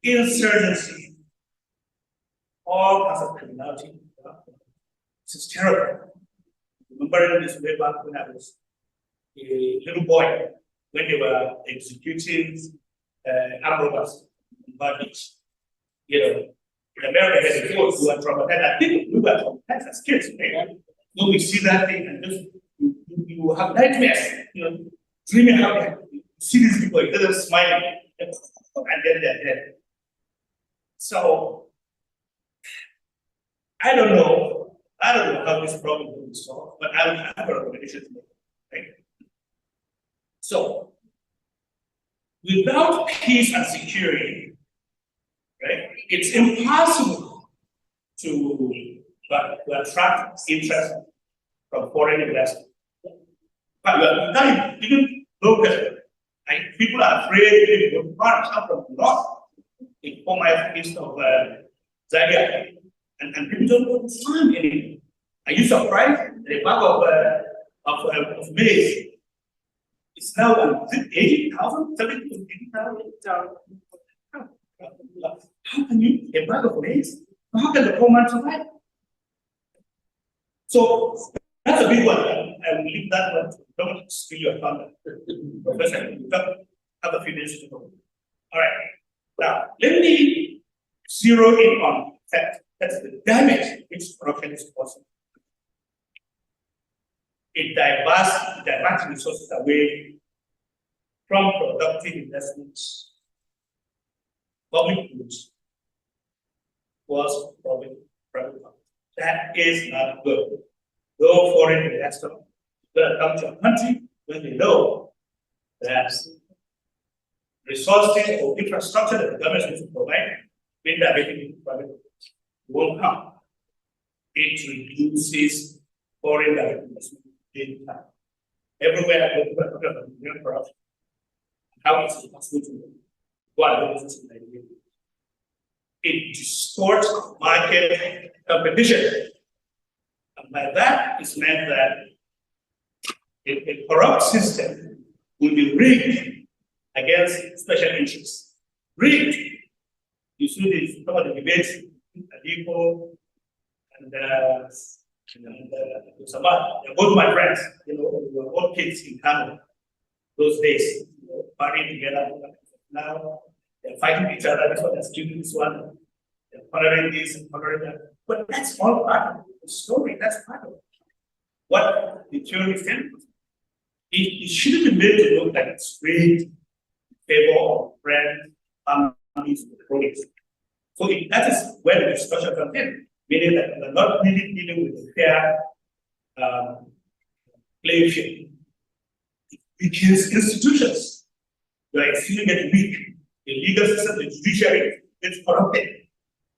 insurgency, all kinds of criminality. This is terrible. Remembering this way back when I was a little boy, when they were executing armed robbers in Bangladesh. In America, there's a court who are traumatized. I think we were traumatized as kids, right? When we see that thing and just you have nightmares, dreaming how you see these people, they're smiling, and then they're dead. So I don't know how this problem will be solved, but I will have a recommendation to make. Right? So without peace and security, right, it's impossible to attract interest from foreign investors. But you can't even look at it. People are afraid they go to farms come from the north, in former east of Zaria, and people don't go to farm anymore. Are you surprised? The bag of maize is now 80,000, 70,000, 80,000. How can you a bag of maize? How can the poor man survive? So that's a big one. I will leave that one. Don't steal your thunder. Professor, you have a few minutes to go. All right. Now, let me zero in on that. That's the damage which corruption is causing. It diverts resources away from productive investments, public goods, was private. That is not good. No foreign investor will come to a country when they know that resources or infrastructure that the government needs to provide, when they're making private, won't come. It reduces foreign direct investment in time. Everywhere I go, people are talking about real corruption. How is it possible to go and do business in Nigeria? It distorts market competition. And by that, it's meant that a corrupt system will be rigged against special interests. Rigged. You see some of the debates, Aliko and Sabat. They're both my friends. We were all kids in Kano those days, partying together. Now they're fighting each other. This one is killing this one. They're honoring this and honoring that. But that's all part of the story. That's part of it. What the theory is telling us. It shouldn't be made to look like it's rigged in favor of friends, families, colleagues. So that is where the discussion comes in, meaning that we're not really dealing with a fair playing field. Because institutions, they are extremely getting weak. The legal system, the judiciary is corrupted.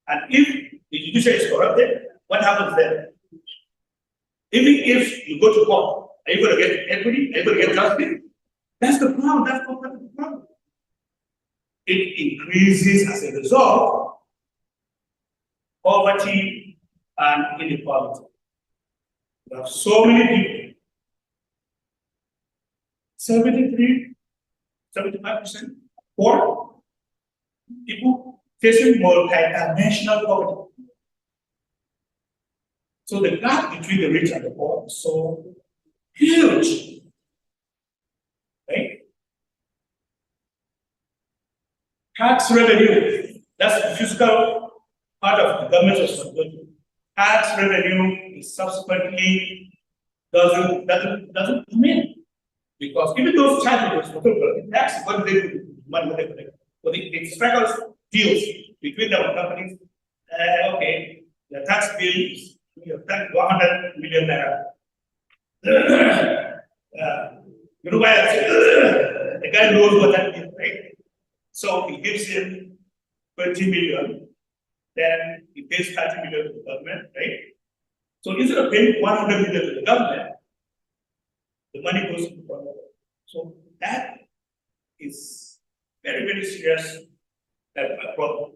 And if the judiciary is corrupted, what happens then? Even if you go to court, are you going to get equity? Are you going to get justice? That's the problem. That's the problem. It increases as a result poverty and inequality. We have so many people, 73, 75% poor people facing multi-dimensional poverty. So the gap between the rich and the poor is so huge. Right? Tax revenue, that's the fiscal part of the government responsibility. Tax revenue is subsequently doesn't come in. Because even those charges, the tax, what they do, money, what they collect. So the struggles deals between the companies. Okay, the tax bill is 100 million naira. You know why the guy knows what that is, right? So he gives him 20 million, then he pays 30 million to the government, right? So instead of paying 100 million to the government, the money goes to the government. So that is very, very serious problem.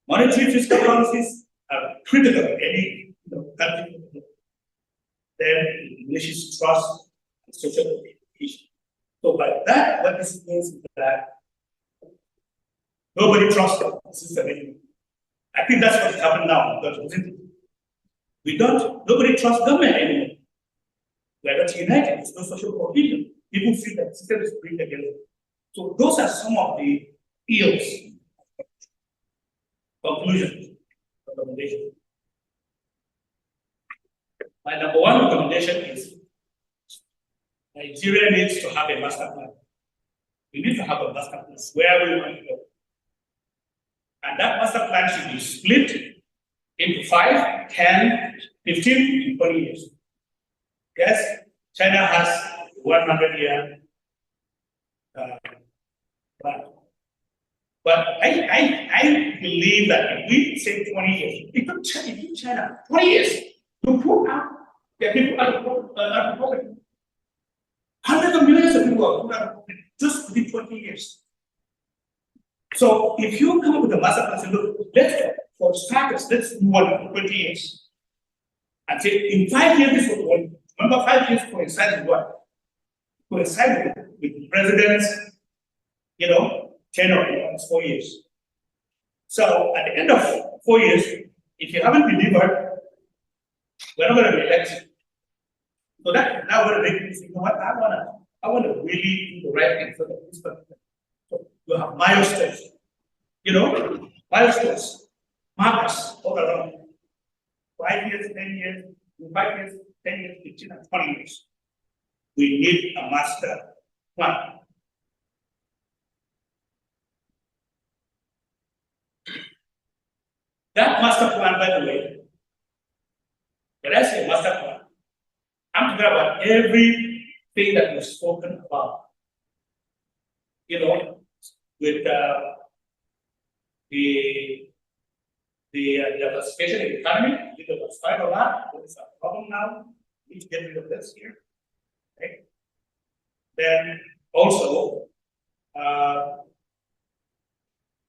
Monetary fiscal policies are critical of any country. Then it diminishes trust and social cohesion. So by that, what this means is that nobody trusts the system anymore. I think that's what's happening now, nobody trusts government anymore. We are not united, there's no social cohesion. People feel that the system is rigged against them. So those are some of the ills, conclusions, recommendations. My number one recommendation is Nigeria needs to have a master plan. We need to have a master plan where we want to go. And that master plan should be split into 5, 10, 15, and 20 years. Yes, China has 100-year plan. But I believe that if we say 20 years, it took China 20 years to pull out the people out of poverty. Hundreds of millions of people are put out of poverty just within 20 years. So if you come up with a master plan, say, look, for starters, let's move on 20 years. And say, in 5 years, this was one. Remember, 5 years coincide with what? Coincide with the president's, tenure, it's 4 years. So at the end of 4 years, if you haven't delivered, we're not going to re-elect you. So that now we're making you say, you know what, I want to really do the right thing for this person. So you have milestones, milestones, markers all around. 5 years, 10 years, 5 years, 10 years, 15 and 20 years. We need a master plan. That master plan, by the way, when I say master plan, I'm talking about everything that we've spoken about. With the diversification in the economy, we diversified a lot. What is our problem now? We need to get rid of this here. Okay. Then also,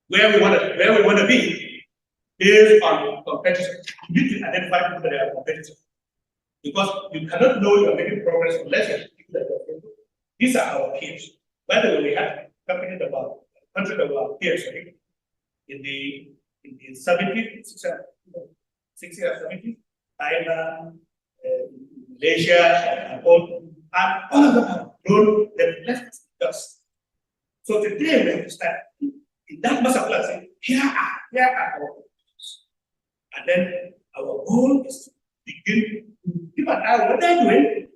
where we want to be is on competition. You need to identify people that are competitive. Because you cannot know you're making progress unless you have people that are competitive. These are our peers. By the way, we have companies about 100 of our peers, right? In the 70s, 60s or 70s, Thailand, Malaysia, and all of them have grown, they've left us. So today we understand in that master plan, say, here are our competitors. And then our goal is to begin to give an eye what they're doing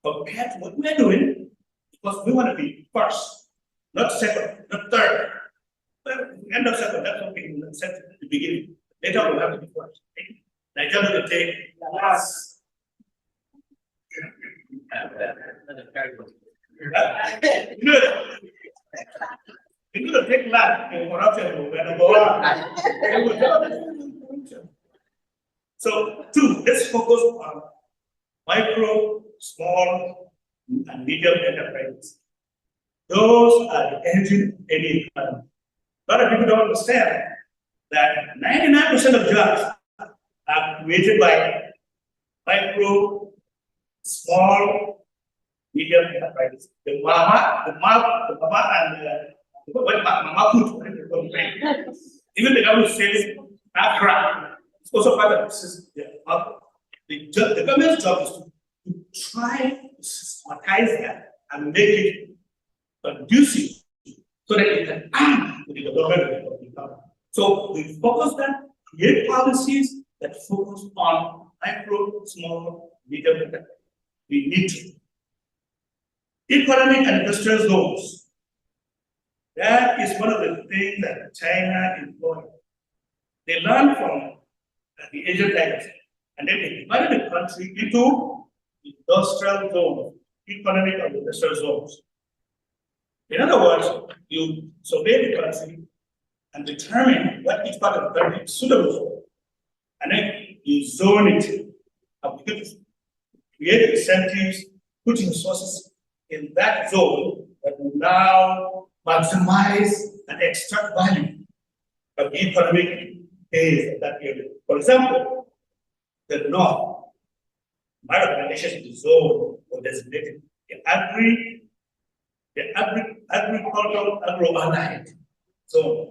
compared to what we're doing, because we want to be first, not second, not third. Well, if we end up second, that's okay, we'll accept it at the beginning. Later we'll have to be first. Okay? Nigeria will take last. We're going to take last in corruption, we're number one. So, 2, let's focus on micro, small, and medium enterprises. Those are the engine of any economy. A lot of people don't understand that 99% of jobs are created by micro, small, medium enterprises. The mama and mama food. Even the government says Accra. It's also part of the system. The government's job is to try to systematize that and make it conducive so that it can add to the development of the economy. So we focus that, create policies that focus on micro, small, medium enterprise. We need to. Economic and industrial zones. That is one of the things that China is doing. They learned from the Asian tigers, and then they divided the country into industrial zones, economic and industrial zones. In other words, you survey the country and determine what each part of the country is suitable for, and then you zone it and create incentives, put resources in that zone that will now maximize and extract value from the economic base of that area. For example, the north, my recommendation is the zone or designated the agricultural agro-allied zone.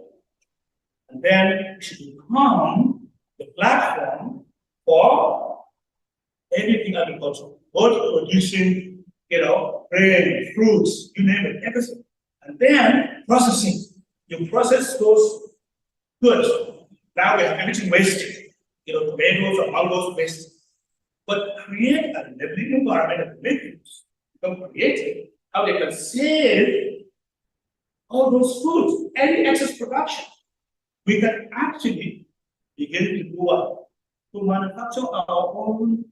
And then it should become the platform for anything agricultural, both producing, grain, fruits, you name it, everything. And then processing. You process those goods. Now we have everything wasted, tomatoes or mangoes wasted. But create an enabling environment that make it become creative, how they can save all those foods, any excess production. We can actually begin to do what? To manufacture our own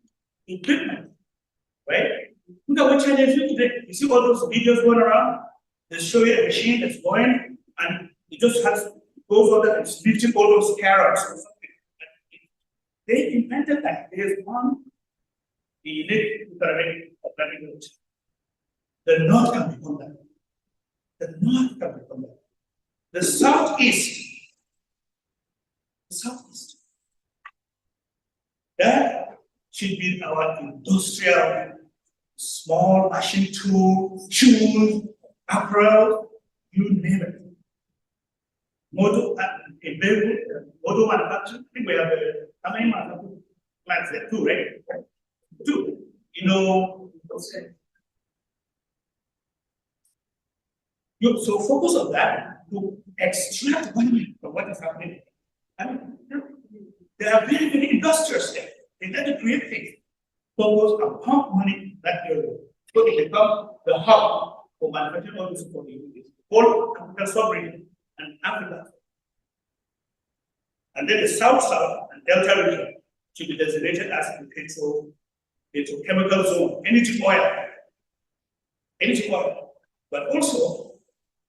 equipment, right? Look at what China is doing today. You see all those videos going around? They show you a machine that's going and it just goes on there and it's lifting all those carrots or something. They invented that based on the unique economic of agriculture. The north can become that. The north can become that. The southeast. That should be our industrial, small machine tool, shoes, apparel, you name it. Motor manufacturing, I think we have how many manufacturing plants there? Two, right? Two. So focus on that to extract value from what is happening. There are very many industries there. They tend to create things. Focus and pump money that area. So it becomes the hub for manufacturing all this for the whole African sovereign and Africa. And then the South and Delta region should be designated as a petrochemical zone, energy oil. But also,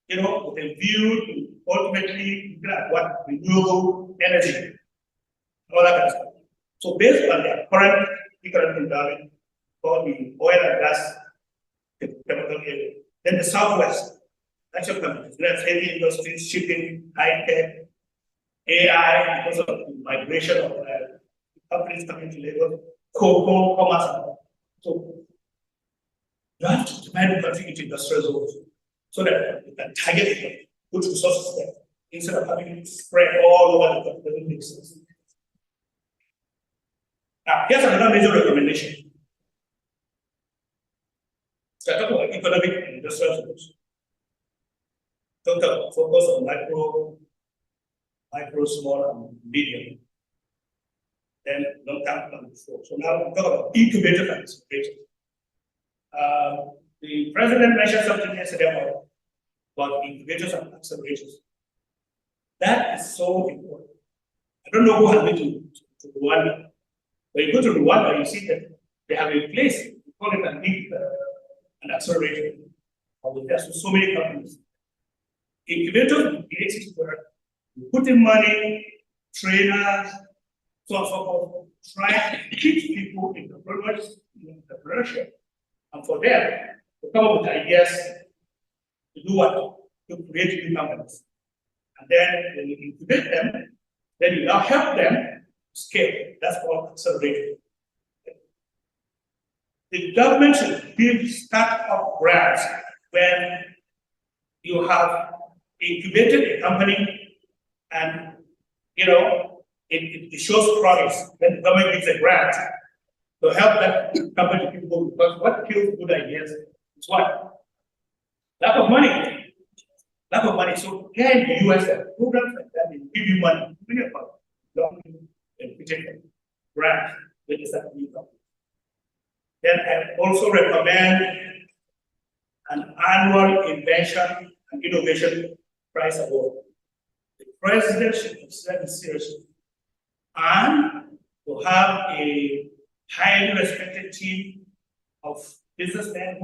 with a view to ultimately look at what renewable energy, all that kind of stuff. So based on the current economic environment for the oil and gas chemical area, then the Southwest, that's your country. That's heavy industries, shipping, high tech, AI, because of the migration of companies coming to Lagos, cocoa, commerce. So you have to divide the country into industrial zones so that you can target it, put resources there, instead of having it spread all over the country. Doesn't make sense. Now, here's another major recommendation. So I talk about economic and industrial zones. Talk about focus on micro, small, and medium. Then long-term plan before. So now we talk about incubator and accelerators. The president mentioned something yesterday about incubators and accelerators. That is so important. I don't know who has been to Rwanda. When you go to Rwanda, you see that they have a place, we call it an accelerator. There's so many companies. Incubators are places where you put in money, trainers, so on and so forth, try to teach people entrepreneurship. And for them to come up with ideas to do what? To create new companies. And then when you incubate them, then you now help them scale. That's called acceleration. The government should give startup grants when you have incubated a company and it shows progress. Then the government gives a grant to help that company keep going. Because what kills good ideas is what? Lack of money. Lack of money. So here in the US, programs like that, they give you money. Grant when you start new company. Then I also recommend an annual invention and innovation prize award. The president should consider this seriously and to have a highly respected team of businessmen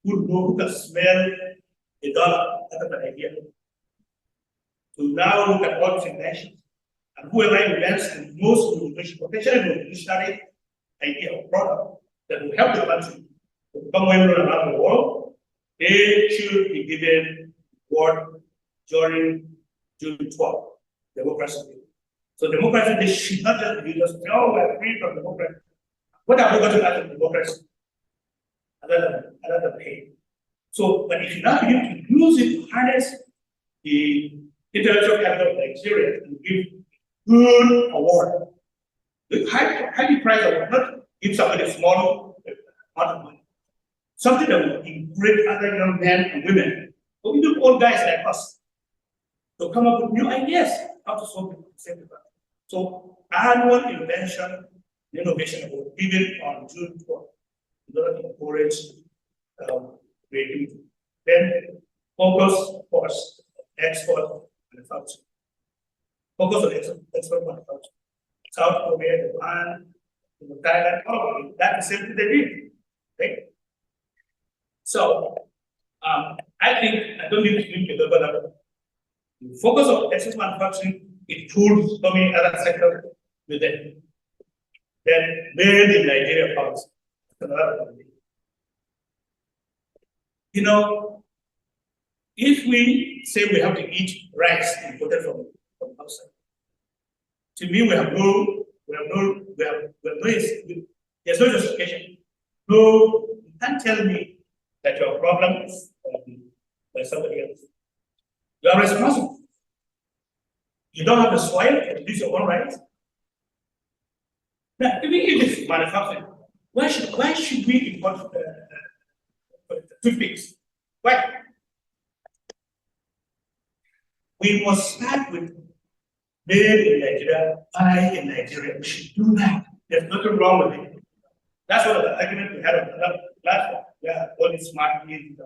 who can smell a dollar out of an idea. To now look at all these inventions and whoever invents the most potentially revolutionary idea or product that will help the country to become well known around the world, they should be given award during June 12th, Democracy Day. So Democracy Day should not just be just, oh, we're free from democracy. What have we got to add to democracy? Other than pay. So, but if you now begin to use it to harness the intellectual capital of Nigeria and give good award, the highly priced award, not give somebody a small amount of money. Something that will encourage other young men and women, or even old guys like us, to come up with new ideas how to solve the same problem. So, annual invention innovation award given on June 12th in order to encourage creativity. Then focus, of course, export manufacturing. Focus on export manufacturing. South Korea, Japan, Thailand, all of it. That's the same thing they did. Right? So I think I don't need to give the number. The focus on export manufacturing, it pulls so many other sectors with it. Then made in Nigeria policy. You know, if we say we have to eat rice imported from outside, to me there's no justification. No, you can't tell me that your problem is by somebody else. You are responsible. You don't have the soil to produce your own rice. Now, even if it's manufacturing, why should we import toothpicks? Why? We must start with made in Nigeria, buy in Nigeria. We should do that. There's nothing wrong with it. That's one of the arguments we had on the platform. Yeah, all these smart kids.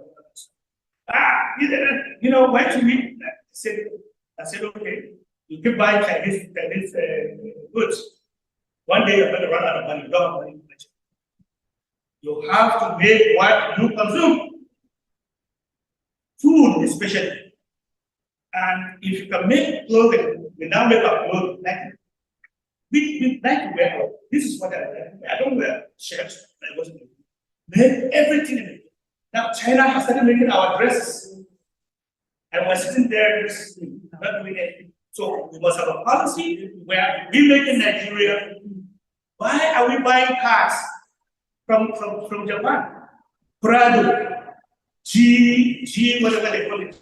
You know, why should we? I said, okay, you can buy Chinese goods. One day you're going to run out of money. You don't have money. You have to make what you consume. Food, especially. And if you can make clothing, we now make our clothing. We like to wear. This is what I like. I don't wear shirts. I wasn't. Make everything in it. Now China has started making our dresses, and we're sitting there not doing anything. So we must have a policy where we make in Nigeria. Why are we buying cars from Japan? Prado, whatever they call it,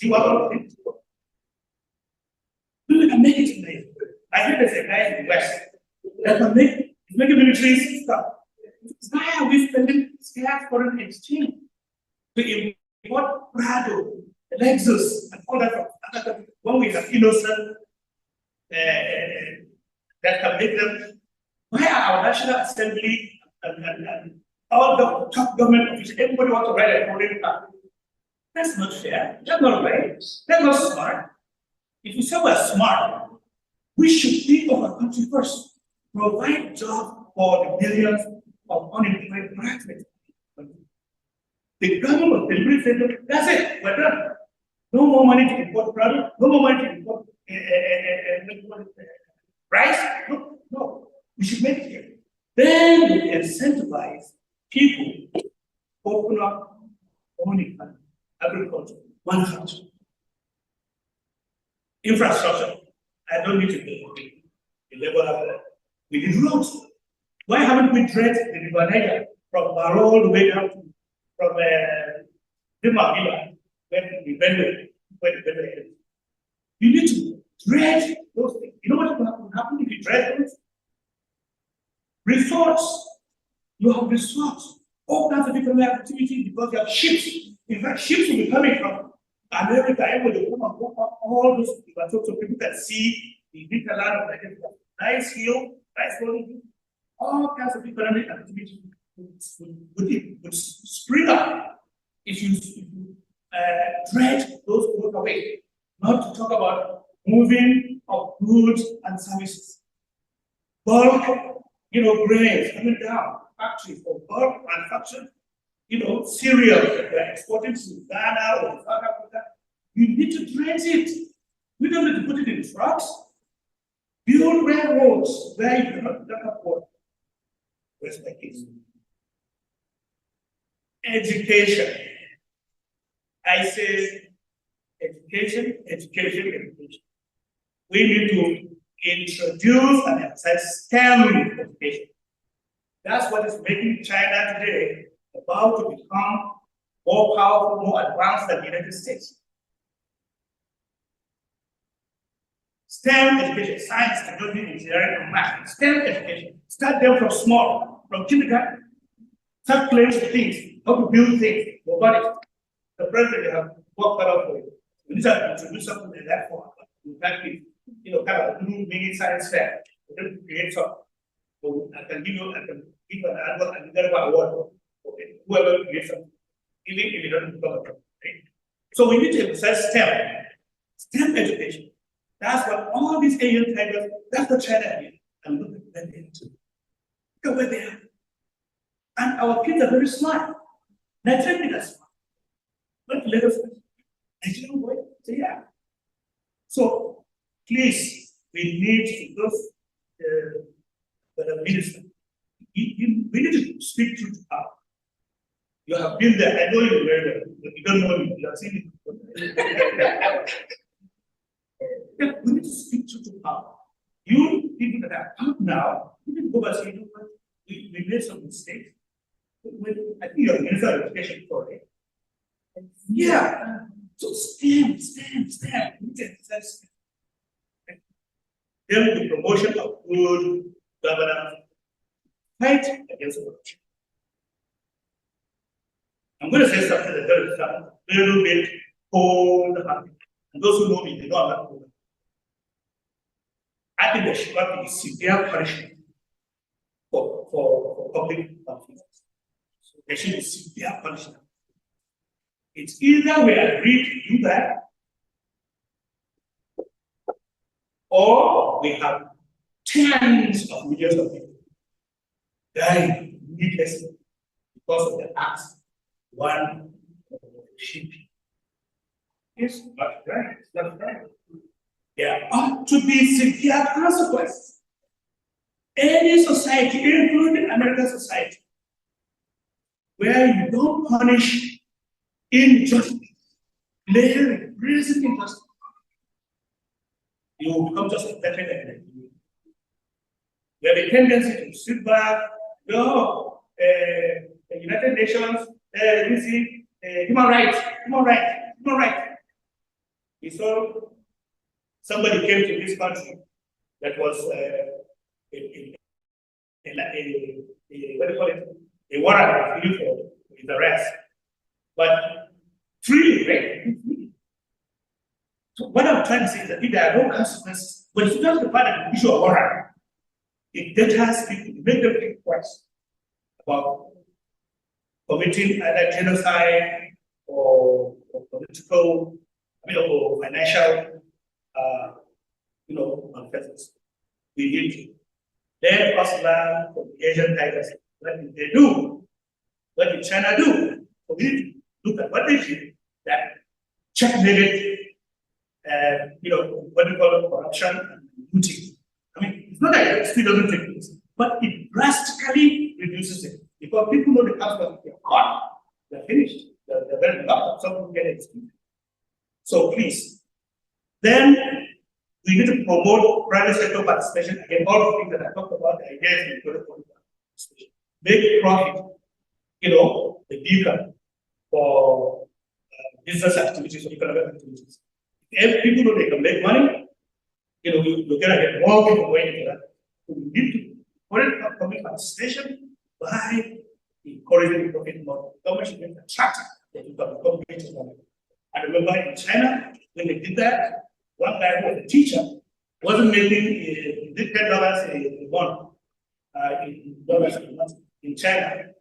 whatever. We can make it in Nigeria. I think there's a guy in the West that can make military stuff. Why are we spending scarce foreign exchange to import Prado, Lexus, and all that from other countries when we have innocent that can make them? Why are our National Assembly and all the top government officials, everybody wants to write a foreign car? That's not fair. That's not right. That's not smart. If we say we're smart, we should think of our country first. Provide jobs for the millions of unemployed graduates. The government of delivery center, that's it, we're done. No more money to import product, no more money to import rice. No. We should make it here. Then we incentivize people to open up owning agriculture, manufacturing, infrastructure. I don't need to be the level of that. We did roads. Why haven't we dredged the River Niger from Baro all the way down to from Dimagila, where the Benue is? You need to dredge those things. You know what will happen if you dredge those? Resorts. You have resorts. All kinds of different activities because you have ships. In fact, ships will be coming from America. Everybody will come and walk up all those people so people can see the hinterland of Nigeria. Nice hill, nice rolling. All kinds of economic activities would spring up. if you dredge those growth away, not to talk about moving of goods and services. Bulk, grains coming down, factories for bulk manufacturing, cereals that we're exporting to Ghana or South Africa. You need to dredge it. We don't need to put it in trucks. Build railroads where you cannot afford. Where's my kids? Education. I say education, education, education. We need to introduce and emphasize STEM education. That's what is making China today about to become more powerful, more advanced than the United States. STEM education, science, technology, engineering, and math. STEM education. Start them from small, from kindergarten. Start playing with things, how to build things, robotics. The president have worked out for you. We need to introduce something like that for us. In fact, kind of a new mini science fair. We need to create something. So I can give an award. Okay, whoever creates something, even if it doesn't become a problem. Right? So we need to emphasize STEM education. That's what all these Asian tigers, that's what China did. And look at where they're into. Look at where they are. And our kids are very smart. Nigerian kids are smart. Not little friends. Nigerian boy, say yeah. So please, we need to go the minister. We need to speak truth to power. You have been there. I know you very well, but you don't know me. You have seen it. We need to speak truth to power. You people that are out now, you need to go back and say, we made some mistakes. I think you're Minister of Education for it. Yeah. So stand. Then the promotion of good governance, fight against corruption. I'm going to say something that's a little bit cold-hearted. And those who know me, they know I'm not cold. I think there should not be severe punishment for public offenses. So there should be severe punishment. It's either we agree to do that, or we have tens of millions of people dying needlessly because of the acts one sheep. It's not right. It's not right. There ought to be severe consequences. Any society, including American society, where you don't punish injustice, glaring, brazen injustice, you will become just a veteran again. We have a tendency to sit back, the United Nations, human rights. We saw somebody came to this country that was what do you call it? A warrant for his arrest, but freely, right? So what I'm trying to say is that if there are no consequences, when it's just the fact that you issue a warrant, it deters people, make them think twice about committing either genocide or political, or financial, offenses. We need to. Let us learn from the Asian tigers. What did they do? What did China do? So we need to look at what they did that checkmated, what we call corruption and looting. It's not that it still doesn't take place, but it drastically reduces it. Because people know the consequences, they're caught, they're finished, they're very tough, some people get executed. So please, then we need to promote private sector participation. Again, all the things that I talked about, the ideas in the participation. Make profit, the beacon for business activities or economic activities. If people know they can make money, you're going to get more people going into that. So we need to encourage public participation by encouraging the profit model. Government should get attracted that you can become great money. I remember in China, when they did that, one guy who was a teacher wasn't making $10 a month in dollars a month in China.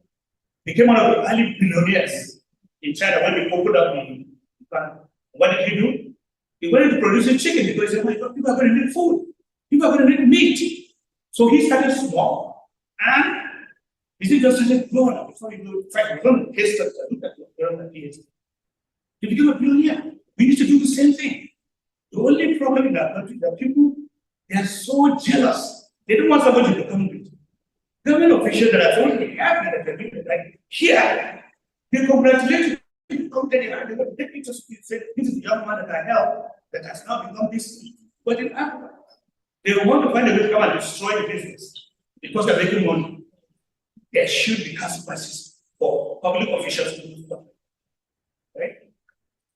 Became one of the early billionaires in China, when we opened up the plant, what did he do? He wanted to produce a chicken because he said, "My God, people are going to need food. People are going to need meat." So he started small, and he just started growing up. Before he grew, in fact, we don't taste it. Look at the he is. He became a billionaire. We need to do the same thing. The only problem in our country is that people, they are so jealous. They don't want somebody to become rich. Government officials that are already happy that they're doing it, like here, they congratulate you. Come tell you, they will take me to say, "This is the young man that I helped that has now become this." But in Africa, they want to find a way to come and destroy the business because they're making money. There should be consequences for public officials to do stuff. Right?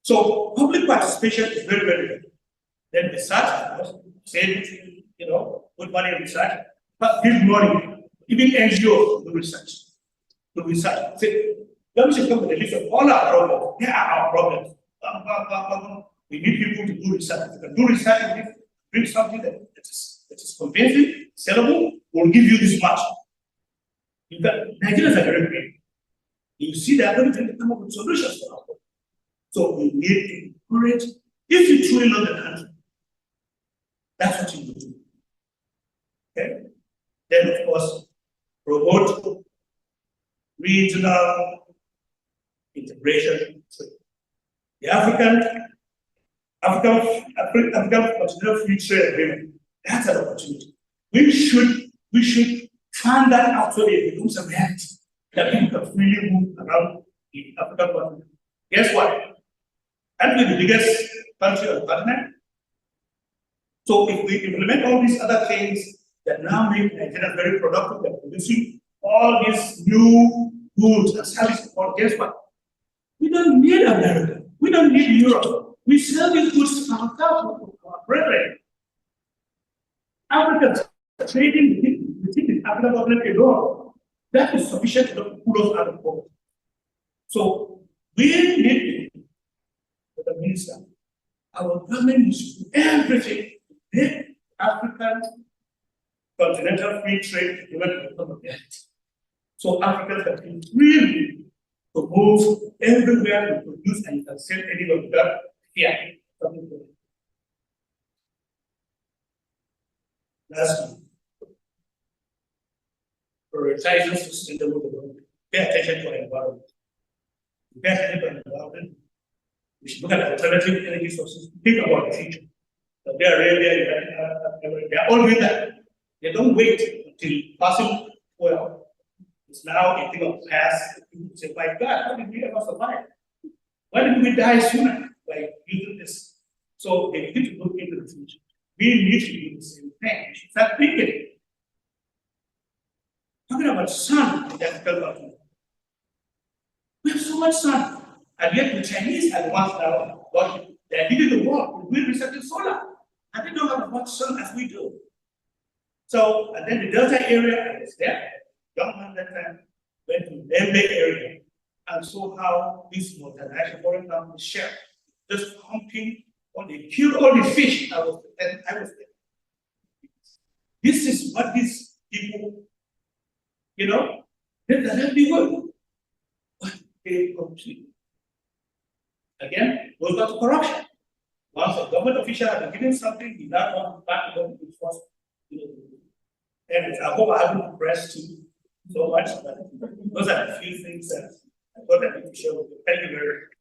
So public participation is very, very good. Then research, of course, save, put money in research, but give money. Even NGOs do research. Say, let me just come with a list of all our problems. Here are our problems. We need people to do research. If you can do research, bring something that is convincing, sellable, will give you this much. Nigerians are very great. You see that they're going to come up with solutions for our problem. So we need to encourage, if you truly love the country, that's what you do. Okay? Then, of course, promote regional integration. The African Continental Free Trade Agreement, that's an opportunity. We should find that out so that it becomes a reality, that people can freely move around the African continent. Guess what? That is the biggest country on the continent. So if we implement all these other things that now make Nigeria very productive and producing all these new goods and services, guess what? We don't need America. We don't need Europe. We sell these goods to ourselves, to our brethren. Africans trading within the African continent alone, that is sufficient to pull us out of poverty. So we need the minister. Our government needs to do everything to make African Continental Free Trade Agreement become a reality. So Africans can really to move everywhere to produce and you can sell anywhere without fear. Lastly, prioritizing sustainable development. Pay attention to our environment. Pay attention to our environment. We should look at alternative energy sources. Think about the future. Saudi Arabia, they are all doing that. They don't wait until fossil oil is now a thing of the past. People say, "My God, how did we ever survive? Why did we die sooner by using this?" So they need to look into the future. We need to do the same thing. We should start thinking. Talking about sun in the African continent. We have so much sun, and yet the Chinese are the ones now working. They are leading the world. We research in solar, and they don't have as much sun as we do. So, and then the Delta area is there. Young man that time went to the Lembe area and saw how this multinational foreign company share just pumping on they killed all the fish. I was there. This is what these people, they let me work. But they complete. Again, goes back to corruption. Once a government official has been given something, he now wants to back it up with force. And I hope I haven't impressed you so much, but those are the few things that I thought I need to share with you. Thank you very much.